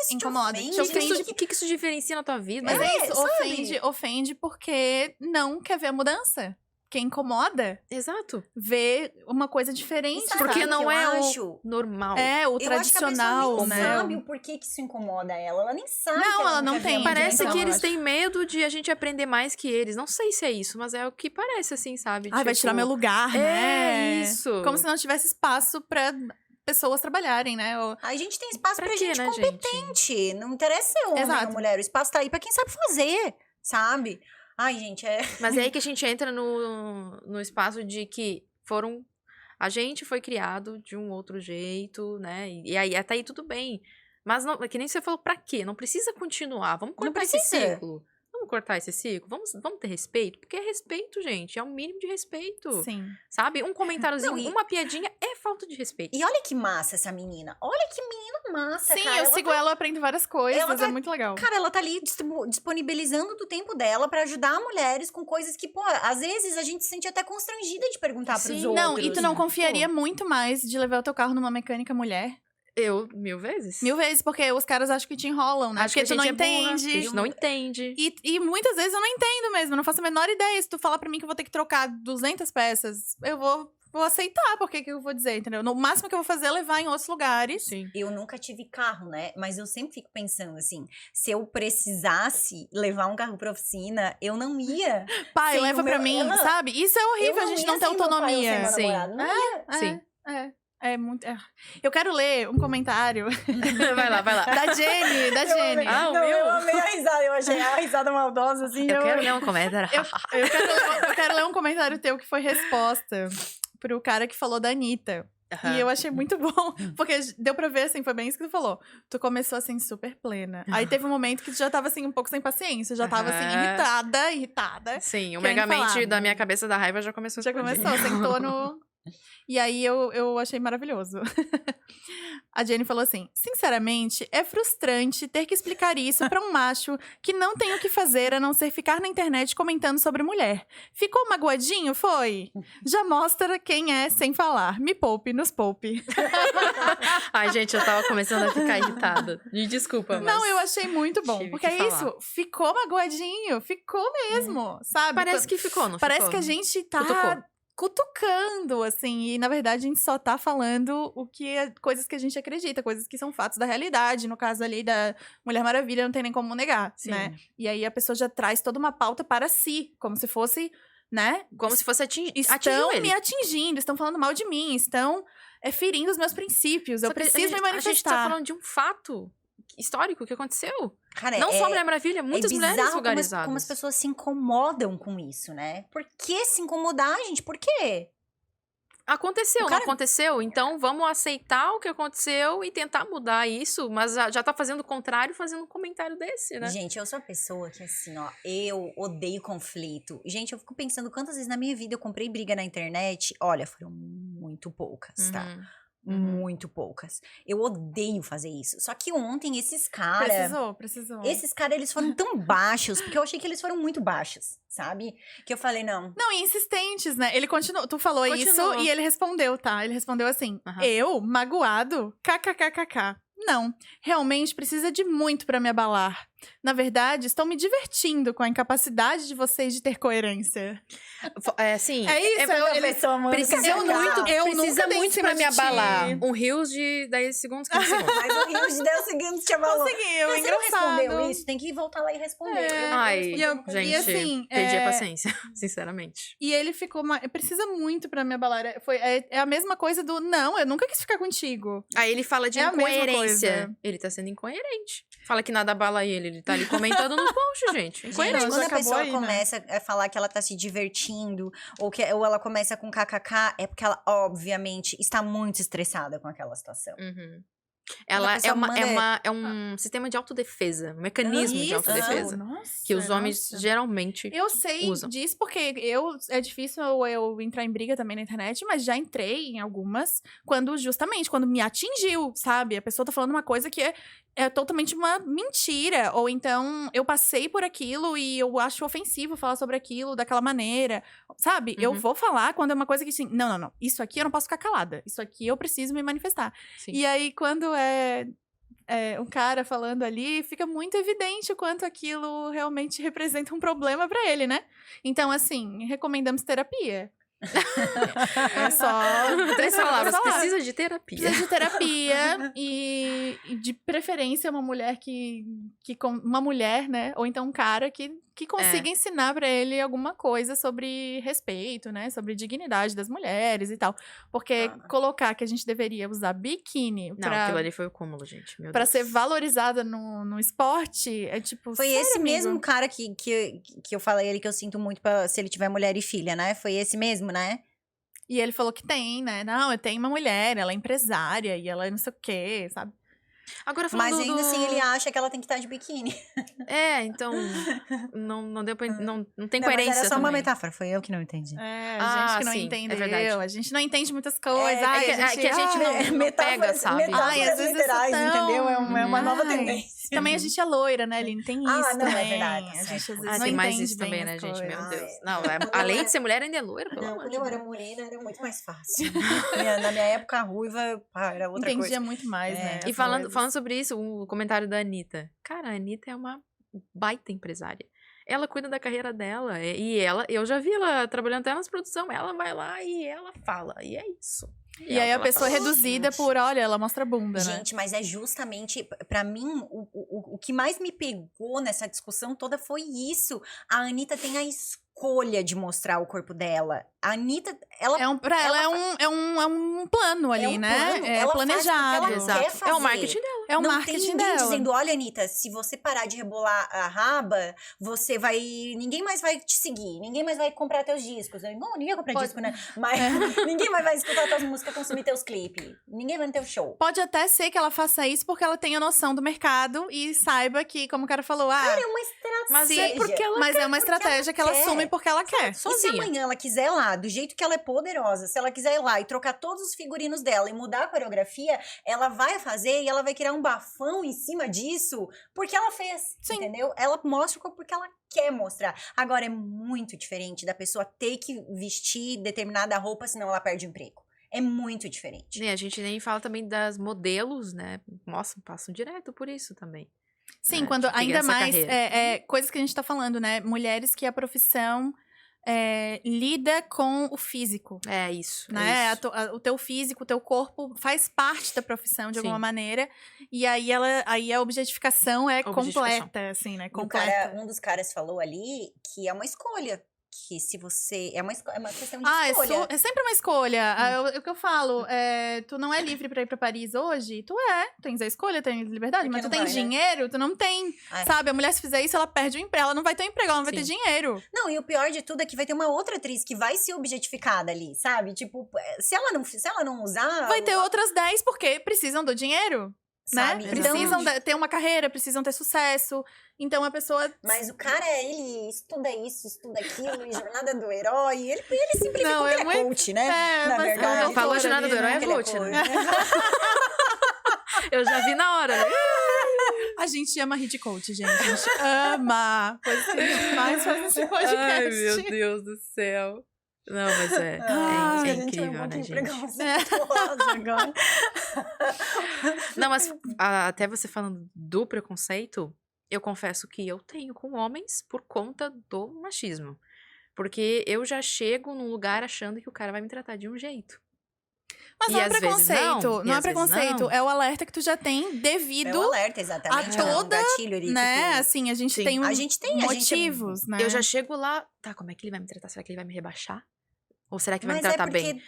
isso
Incomoda,
te
te
ofende?
ofende.
O que isso diferencia na tua vida?
Mas é isso,
sabe?
ofende porque não quer ver a mudança. Porque incomoda
Exato.
ver uma coisa diferente,
E sabe
Porque
o que
não
eu
é
acho?
o normal.
É, o
Eu acho que a
tradicional,
pessoa nem
né?
sabe o porquê que isso incomoda ela. Ela nem sabe.
Não,
que
ela não
quer ver
tem.
a
Parece
mudança.
que
eu
eles
acho.
têm medo de a gente aprender mais que eles. Não sei se é isso, mas é o que parece, assim, sabe?
Ai, vai tirar meu lugar,
É
né?
isso.
Como se não tivesse espaço pra pessoas trabalharem, né?
A gente tem espaço pra
quê,
gente
né,
competente. Não interessa ser homem
Exato.
ou mulher. O espaço tá aí pra quem sabe fazer, sabe? Ai, gente,
Mas é aí que a gente entra no espaço de que a gente foi criado de um outro jeito, né? E aí até aí tudo bem. Mas não, que nem você falou, pra quê? Não precisa continuar. Vamos
Não
cortar esse
precisa.
ciclo. Vamos cortar esse ciclo? Vamos ter respeito? Porque é respeito, gente. É um mínimo de respeito.
Sim.
Sabe? Um comentáriozinho,
Não, e-
uma piadinha é falta de respeito.
E olha que massa essa menina. Olha que menina massa,
Sim,
cara.
eu
Ela
sigo
tá-
ela, aprendo várias coisas,
ela tá-
é muito legal.
Cara, ela tá ali disponibilizando do tempo dela pra ajudar mulheres com coisas que, pô, às vezes a gente se sente até constrangida de perguntar pros
Sim,
outros.
Não, e tu não
Pô.
confiaria muito mais de levar o teu carro numa mecânica mulher?
Eu, 1000 vezes.
1000 vezes, porque os caras acham que te enrolam, né?
Acho que
porque
a
tu não
gente é burra,
entende.
porque a gente não entende.
E muitas vezes eu não entendo mesmo, eu não faço a menor ideia. Se tu falar pra mim que eu vou ter que trocar 200 peças, eu vou aceitar, porque que eu vou dizer, entendeu? No máximo que eu vou fazer é levar em outros lugares.
Sim.
Eu nunca tive carro, né? Mas eu sempre fico pensando assim, se eu precisasse levar um carro pra oficina, eu não ia.
Pai,
Sem
leva
o
pra
meu-
mim,
Aham.
sabe? Isso é horrível,
Eu
a gente
ia
não ter
sem meu pai ou sem
autonomia.
meu
Sim.
namorado, não ia.
Sim.
É muito. Eu quero ler um comentário
Vai lá, vai lá.
da Jenny, da Jenny.
Ah, o
Não,
meu?
eu amei a risada, eu achei a risada maldosa, assim.
Eu quero ler um comentário.
Eu quero ler um comentário teu que foi resposta pro cara que falou da Anitta. E eu achei muito bom, porque deu pra ver, assim, foi bem isso que tu falou. Tu começou, assim, super plena. Aí teve um momento que tu já tava, assim, um pouco sem paciência. Já tava, assim, irritada.
Sim, o
querendo
Megamente
falar.
da minha cabeça da raiva já começou a
Já
explodir.
começou, sentou no... E aí eu achei maravilhoso. A Jenny falou assim: sinceramente, é frustrante ter que explicar isso pra um macho que não tem o que fazer a não ser ficar na internet comentando sobre mulher. Ficou magoadinho? Foi? Já mostra quem é sem falar. Me poupe, nos poupe.
Ai, gente, eu tava começando a ficar irritada. Me desculpa, mas...
Não, eu achei muito bom.
tive
Porque
que
é
falar.
isso, ficou magoadinho. Ficou mesmo, sabe?
Parece que ficou, não
Parece
ficou?
que a gente tá
Cutucou.
cutucando, assim. E, na verdade, a gente só tá falando coisas que a gente acredita, coisas que são fatos da realidade. No caso ali da Mulher Maravilha, não tem nem como negar,
Sim.
né? E aí a pessoa já traz toda uma pauta para si, como se fosse, né?
Como se fosse atingiu
Estão
ele.
me atingindo, estão falando mal de mim, estão ferindo os meus princípios. Eu
Só que
preciso me
A gente
manifestar.
tá falando de um fato histórico que aconteceu.
Cara,
Não só a Mulher Maravilha, muitas mulheres
bizarro
vulgarizadas.
como as pessoas se incomodam com isso, né? Por que se incomodar, gente? Por quê?
Aconteceu,
O cara-
não aconteceu? Então vamos aceitar o que aconteceu e tentar mudar isso, mas já tá fazendo o contrário, fazendo um comentário desse, né?
Gente, eu sou uma pessoa que, assim, ó, eu odeio conflito. Gente, eu fico pensando quantas vezes na minha vida eu comprei briga na internet. Olha, foram muito poucas, tá?
Uhum.
Muito poucas. Eu odeio fazer isso. Só que ontem esses caras...
Precisou.
Esses caras, eles foram tão baixos, porque eu achei que eles foram muito baixos, sabe? Que eu falei, não...
Não, e insistentes, né? Ele continuou. Tu falou
Continuou.
isso e ele respondeu, tá? Ele respondeu assim:
Aham.
eu, magoado? KKKKK. Não, realmente precisa de muito pra me abalar. Na verdade, estou me divertindo com a incapacidade de vocês de ter coerência.
Sim.
É isso, ele
Precisa
Eu
muito,
nunca- eu
precisa
nunca dei em
muito
cima
pra me
de ti.
abalar. Um rios de 10 segundos, 15 segundos.
Mas o Rio de Deus seguinte te abalou.
Conseguiu,
Você não
engraçado.
respondeu isso? Tem que voltar lá e responder.
É.
Ai,
E eu-
gente,
e assim,
perdi a paciência, sinceramente.
E ele ficou. Precisa muito pra me abalar. É a mesma coisa do. Não, eu nunca quis ficar contigo.
Aí ele fala de
É a mesma
incoerência.
coisa.
Ele tá sendo incoerente. Fala que nada abala ele tá ali comentando nos posts, gente.
Gente,
Incoerente.
já
quando a
acabou
pessoa
aí, né?
começa a falar que ela tá se divertindo, ou ela começa com kkk, é porque ela, obviamente, está muito estressada com aquela situação.
Uhum.
a
Ela
pessoa manda-
é um sistema de autodefesa, um mecanismo de autodefesa.
Nossa,
Que os homens
nossa.
geralmente
Eu sei
usam.
disso porque é difícil eu entrar em briga também na internet, mas já entrei em algumas quando me atingiu, sabe? A pessoa tá falando uma coisa que é totalmente uma mentira. Ou então eu passei por aquilo e eu acho ofensivo falar sobre aquilo daquela maneira, sabe? Eu
Uhum.
vou falar quando é uma coisa que assim, não. Isso aqui eu não posso ficar calada. Isso aqui eu preciso me manifestar.
Sim.
E aí quando é um cara falando ali, fica muito evidente o quanto aquilo realmente representa um problema pra ele, né? Então, assim, recomendamos terapia. É só
3 palavras,
falar.
precisa de terapia.
Precisa de terapia e de preferência uma mulher uma mulher, né? Ou então um cara que consiga ensinar pra ele alguma coisa sobre respeito, né? Sobre dignidade das mulheres e tal. Porque colocar que a gente deveria usar biquíni
Não, aquilo ali foi o cúmulo, gente. Meu
pra
Deus.
ser valorizada no esporte, é tipo.
Foi
sério,
esse
amigo?
mesmo cara que eu falei ali que eu sinto muito se ele tiver mulher e filha, né? Foi esse mesmo, né?
E ele falou que tem, né? Não, eu tenho uma mulher, ela é empresária e ela é não sei o quê, sabe?
Agora falando
Mas ainda assim ele acha que ela tem que estar de biquíni.
Então não deu pra não tem
Não, mas
coerência
era só uma
também.
metáfora, foi eu que não entendi.
É, a gente que não
sim, é
entendeu,
verdade.
a gente não entende muitas coisas.
É que a gente não pega, sabe?
Ai, às vezes
literais,
isso tão-
entendeu? É uma nova
Ai,
tendência.
Também a gente é loira, né, Aline? Tem isso
Ah, não, é
também.
verdade,
A
tá
gente às
certo.
vezes não
tem mais
entende
isso
bem
também,
as
né, gente? Meu
coisas.
Deus.
Ai.
Não,
Quando eu
além
era-
de ser mulher, ainda é loira, pelo
Não,
amor
quando
de
eu
Deus.
era morena era muito mais fácil. Na minha época, a ruiva era outra
Entendia
coisa.
muito mais,
É.
né?
E
as
falando
coisas.
sobre isso, o comentário da Anitta. Cara, a Anitta é uma baita empresária. Ela cuida da carreira dela. E eu já vi ela trabalhando até nas produções. Ela vai lá e ela fala. E é isso.
E aí a pessoa é
fala.
reduzida por, olha, ela mostra a bunda, né?
Gente, mas é justamente, pra mim, o que mais me pegou nessa discussão toda foi isso. A Anitta tem a escolha de mostrar o corpo dela. A Anitta, ela
Pra ela é um plano ali,
um
né?
plano,
É
ela faz porque
planejado.
ela quer
Exato. É o
fazer.
marketing dela.
É o
não
marketing
tem ninguém
dela.
dizendo, olha, Anitta, se você parar de rebolar a raba, você vai... Ninguém mais vai te seguir, ninguém mais vai comprar teus discos. Bom, ninguém vai comprar disco, né? Mas ninguém mais vai escutar tuas músicas, consumir teus clipes. Ninguém vai no teu show.
Pode até ser que ela faça isso porque ela tenha noção do mercado e saiba que, como o cara falou,
Cara, é uma estratégia.
Mas é porque ela
mas é uma estratégia que ela
quer.
assume porque ela quer.
E se
sozinha.
amanhã ela quiser ir lá, do jeito que ela é poderosa, se ela quiser ir lá e trocar todos os figurinos dela e mudar a coreografia, ela vai fazer e ela vai criar um bafão em cima disso porque ela fez,
Sim.
entendeu? Ela mostra porque ela quer mostrar. Agora, é muito diferente da pessoa ter que vestir determinada roupa, senão ela perde o emprego. É muito diferente.
E a gente nem fala também das modelos, né? Nossa, passam direto por isso também.
Sim,
né,
quando
de pegar
ainda
essa
mais
carreira.
coisas que a gente tá falando, né? Mulheres que a profissão lida com o físico.
É isso.
Né?
É isso.
O teu físico, o teu corpo faz parte da profissão de alguma
Sim.
maneira. E aí a objetificação é
Objetificação.
completa, assim, né?
E
Completa.
um dos caras falou ali que é uma escolha. Que se você... É uma questão de
Ah,
escolha.
é sempre uma escolha. O que eu falo, tu não é livre pra ir pra Paris hoje? Tu tens a escolha, tens liberdade,
Por que
mas tu
não
tem
vai, né?
dinheiro? Tu não tem,
É.
sabe? A mulher se fizer isso, ela perde o emprego, ela não vai ter um emprego, ela não vai ter
Sim.
dinheiro.
Não, e o pior de tudo é que vai ter uma outra atriz que vai ser objetificada ali, sabe? Tipo, se ela não usar...
Vai ter outras 10 porque precisam do dinheiro,
sabe?
né?
Então,
Precisam ter uma carreira, precisam ter sucesso. Então a pessoa...
mas o cara, ele estuda isso, estuda aquilo, e jornada do herói. Ele simplifica
Não,
porque
é
ele é
muito-
coach, né?
mas
Na
é
verdade.
uma
Falou
autora
jornada
ali,
do herói,
né?
é
Que ele
coach, né?
coach.
Eu já vi na hora. Né?
A gente ama rir de coach, gente. A gente ama. Coisa que a gente mais faz nesse podcast.
Ai, meu Deus do céu. Não, mas é
Ai, a gente
incrível,
um
né,
pouquinho
gente?
preconceituosa agora.
Não, mas até você falando do preconceito, eu confesso que eu tenho com homens por conta do machismo. Porque eu já chego num lugar achando que o cara vai me tratar de um jeito.
Mas
E
não é
às vezes
preconceito.
não, e
Não é
às vezes
preconceito.
não.
É o alerta que tu já tem
É
devido,
o alerta, exatamente.
a
né? Um
toda,
gatilho ali,
né?
tipo,
Assim, a gente
Sim.
tem
a gente tem,
motivos, né?
Eu já chego lá, tá, como é que ele vai me tratar? Será que ele vai me rebaixar? Ou será que vai me
Mas
tratar bem?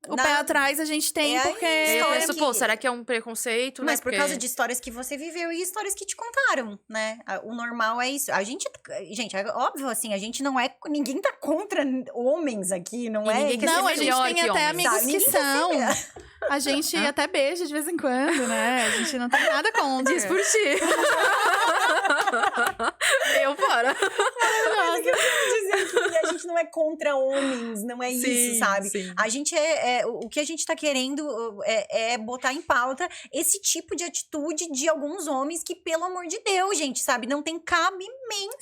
O pé atrás a gente tem
É aí,
porque...
E aí eu
história
penso,
que-
pô, será que é um preconceito, né?
Mas por
Porque-
causa de histórias que você viveu e histórias que te contaram, né? O normal é isso. Gente, é óbvio, assim, a gente não é... Ninguém tá contra homens aqui, não
E
é?
ninguém quer
Não,
ser
a gente
melhor
tem
que
até
homens.
amigos
Sabe?
que
Ninguém quer
são.
ser
A gente até beija de vez em quando, né? A gente não tem nada contra.
Diz por ti. Eu fora.
Mas o que eu quero dizer aqui, a gente não é contra homens, não é isso, sabe?
Sim.
A gente o que a gente tá querendo é botar em pauta esse tipo de atitude de alguns homens que, pelo amor de Deus, gente, sabe? Não tem cabimento.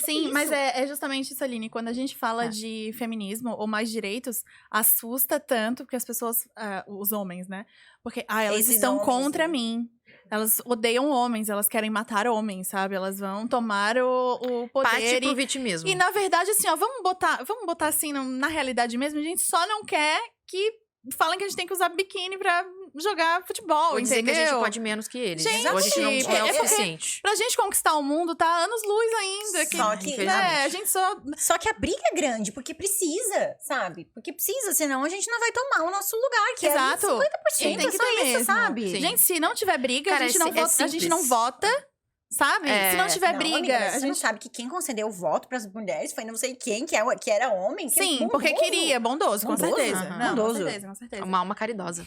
Sim,
isso.
mas é justamente isso, Aline. Quando a gente fala
É.
de feminismo ou mais direitos, assusta tanto porque as pessoas, os homens, né? Porque, elas
Esses
estão
homens,
contra
né?
mim. Elas odeiam homens, elas querem matar homens, sabe? Elas vão tomar o poder.
Parte pro vitimismo.
E na verdade, assim, ó, vamos botar assim na realidade mesmo, a gente só não quer que falem que a gente tem que usar biquíni pra jogar futebol,
Ou dizer
entendeu?
que a gente pode menos que eles.
Gente,
ou a gente não é o
porque-
suficiente.
Pra gente conquistar o mundo, tá anos-luz ainda.
Só que-
né, a gente só...
Só que a briga é grande, porque precisa, sabe? Porque precisa, senão a gente não vai tomar o nosso lugar, que
Exato.
é 50%,
Tem que
só
ter
isso,
mesmo.
sabe?
Sim.
Gente, se não tiver briga,
Cara,
a gente não
é
vota, a gente não
simples.
vota, sabe? Se não tiver
Não,
briga,
amiga, mas
a
você não
gente...
sabe que quem concedeu o voto pras mulheres foi não sei quem, que era homem? Que
Sim,
bondoso.
porque queria, bondoso, com
Bondoso,
certeza.
aham.
Não,
Bondoso.
com certeza, com certeza.
Uma alma caridosa.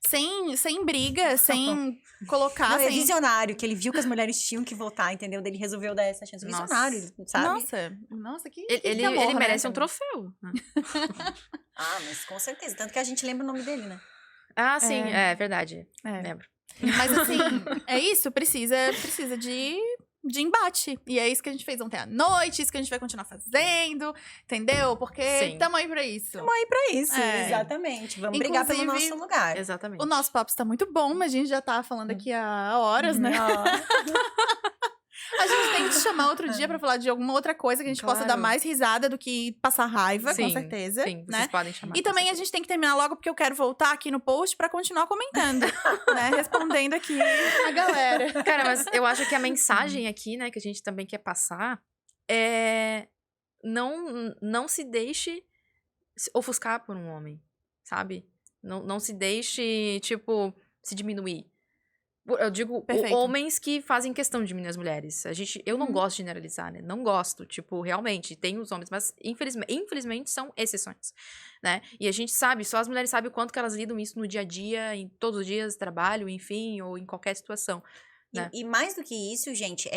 Sem briga, sem colocar,
Não, é
sem...
visionário, que ele viu que as mulheres tinham que votar, entendeu? Daí ele resolveu dar essa chance.
Nossa.
Visionário, sabe?
Nossa, que
Ele,
que amor,
ele
né?
merece um troféu. né?
Ah, mas com certeza. Tanto que a gente lembra o nome dele, né?
Ah, sim, é verdade.
É.
Lembro.
Mas assim, é isso, precisa de embate. E é isso que a gente fez ontem à noite, isso que a gente vai continuar fazendo, entendeu? Porque
Sim.
tamo aí pra isso.
Pra isso,
É.
exatamente. Vamos brigar pelo
Inclusive,
nosso lugar.
Exatamente.
O nosso papo está muito bom, mas a gente já tá falando aqui há horas, né? A gente tem que te chamar outro dia pra falar de alguma outra coisa que a gente possa
Claro.
dar mais risada do que passar raiva, com
Sim,
certeza,
Sim, vocês
né?
podem chamar.
E
com
também a
certeza.
gente tem que terminar logo, porque eu quero voltar aqui no post pra continuar comentando, né? Respondendo aqui a galera.
Cara, mas eu acho que a mensagem aqui, né, que a gente também quer passar é não se deixe ofuscar por um homem, sabe? Não se deixe, tipo, se diminuir. Eu digo
Perfeito.
homens que fazem questão de meninas mulheres. Eu não gosto de generalizar, né? Não gosto. Tipo, realmente, tem os homens, mas infelizmente são exceções, né? E a gente sabe, só as mulheres sabem o quanto que elas lidam isso no dia a dia, em todos os dias, trabalho, enfim, ou em qualquer situação. Né?
E mais do que isso, gente,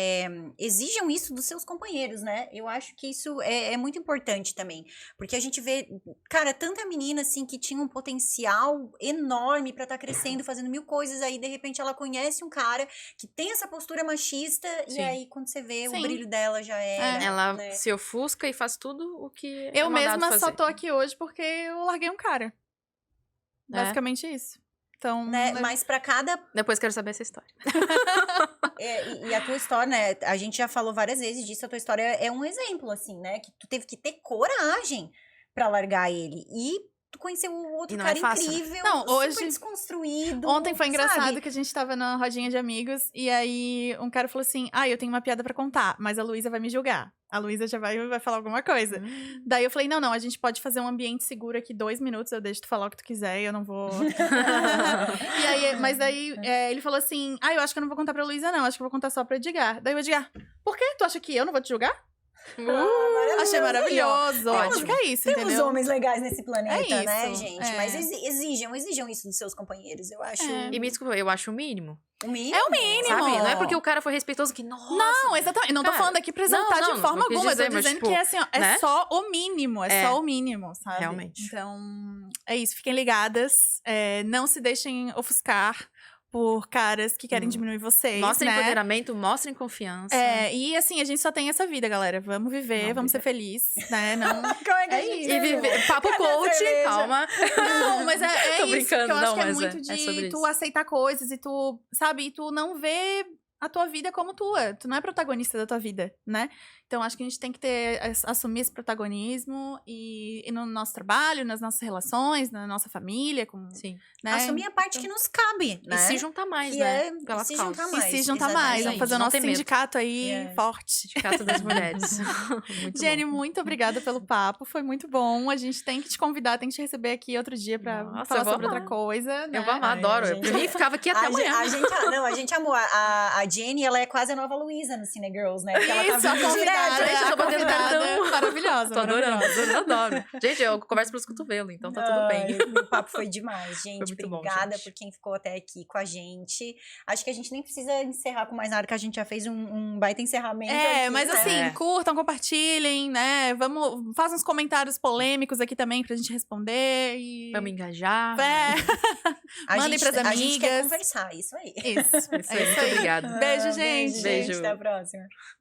exijam isso dos seus companheiros, né? Eu acho que isso é muito importante também. Porque a gente vê, cara, tanta menina, assim, que tinha um potencial enorme pra estar crescendo, fazendo mil coisas. Aí, de repente, ela conhece um cara que tem essa postura machista.
Sim.
E aí, quando você vê,
Sim.
o brilho dela já era.
Ela
né?
se ofusca e faz tudo o que
Eu
é mandado
mesma
fazer.
só tô aqui hoje porque eu larguei um cara. Basicamente isso. Então,
Né? Mas pra cada
Depois quero saber essa história.
e a tua história, né? A gente já falou várias vezes disso. A tua história é um exemplo, assim, né? Que tu teve que ter coragem pra largar ele. E tu conheceu o outro
E não
cara
é fácil, né?
incrível,
Não,
super
hoje-
desconstruído.
Ontem foi engraçado
sabe?
que a gente tava na rodinha de amigos e aí um cara falou assim: eu tenho uma piada pra contar, mas a Luísa vai me julgar. A Luísa já vai falar alguma coisa. Daí eu falei: não, a gente pode fazer um ambiente seguro aqui 2 minutos, eu deixo tu falar o que tu quiser e eu não vou. E aí, mas daí ele falou assim: eu acho que eu não vou contar pra Luísa, não, acho que eu vou contar só pra Edgar. Daí o Edgar: por quê? Tu acha que eu não vou te julgar? Achei maravilhoso.
Temos-
Acho que é isso,
Temos
entendeu?
homens legais nesse planeta,
É
né,
isso,
gente?
é.
Mas exijam isso dos seus companheiros. Eu acho
É.
E me desculpa, eu acho o mínimo.
o mínimo.
É o mínimo.
Sabe? Não é porque o cara foi respeitoso que, nossa.
Não, exatamente. Não tô
Cara,
falando aqui pra exaltar
não,
de forma
não quis
alguma.
dizer,
Eu tô
mas,
dizendo
tipo,
que é assim, ó, é
né?
só o mínimo. É só o mínimo, sabe?
Realmente.
Então, é isso. Fiquem ligadas. Não se deixem ofuscar por caras que querem diminuir vocês,
Mostrem
né?
empoderamento, mostrem confiança.
E assim, a gente só tem essa vida, galera. Vamos viver,
Vamos
vamos ser
viver.
felizes, né? Não...
Como é que a
É
gente
isso.
E viver. Papo
Cadê a
coach,
cerveja?
calma.
Não, mas é
Tô
isso
brincando,
que eu acho
não,
que é
mas
muito
é
de
sobre
tu
isso.
aceitar coisas e tu, sabe, e tu não vê a tua vida como tua. Tu não é protagonista da tua vida, né? Então, acho que a gente tem que assumir esse protagonismo e no nosso trabalho, nas nossas relações, na nossa família,
Sim.
né?
assumir a parte que nos cabe, né?
E se juntar mais,
Que
né?
é
Pelas
se
causas.
juntar
E
mais.
se juntar mais.
exatamente.
Vamos fazer o
Não
nosso
ter medo.
sindicato aí
É.
forte.
Sindicato das mulheres. Muito
Jenny,
bom.
muito obrigada pelo papo. Foi muito bom. A gente tem que te convidar, tem que te receber aqui outro dia pra
Nossa,
falar
eu vou
sobre outra
amar.
coisa. Né?
Eu vou amar,
Ai,
adoro.
gente.
Por mim, ficava aqui até amanhã.
A gente amou. A Jenny, ela é quase a nova Luísa no Cine Girls, né? Porque ela
Isso,
tá
a
vindo
convidada,
direto.
Gente, eu
a
tô batendo
convidada
cartão.
maravilhosa.
Tô adorando,
maravilhosa.
adoro. Gente, eu converso pelos cotovelos, então tá tudo bem.
O papo foi demais, gente.
muito bom,
Obrigada
gente.
por quem ficou até aqui com a gente. Acho que a gente nem precisa encerrar com mais nada, que a gente já fez um baita encerramento. aqui,
Mas
né?
assim,
É.
curtam, compartilhem, né? Faz uns comentários polêmicos aqui também pra gente responder. E...
Vamos engajar.
Mandem pras
A gente quer
amigas.
conversar, isso aí.
Isso.
Isso aí, muito obrigada.
Beijo, gente.
Beijo, gente. Até a próxima.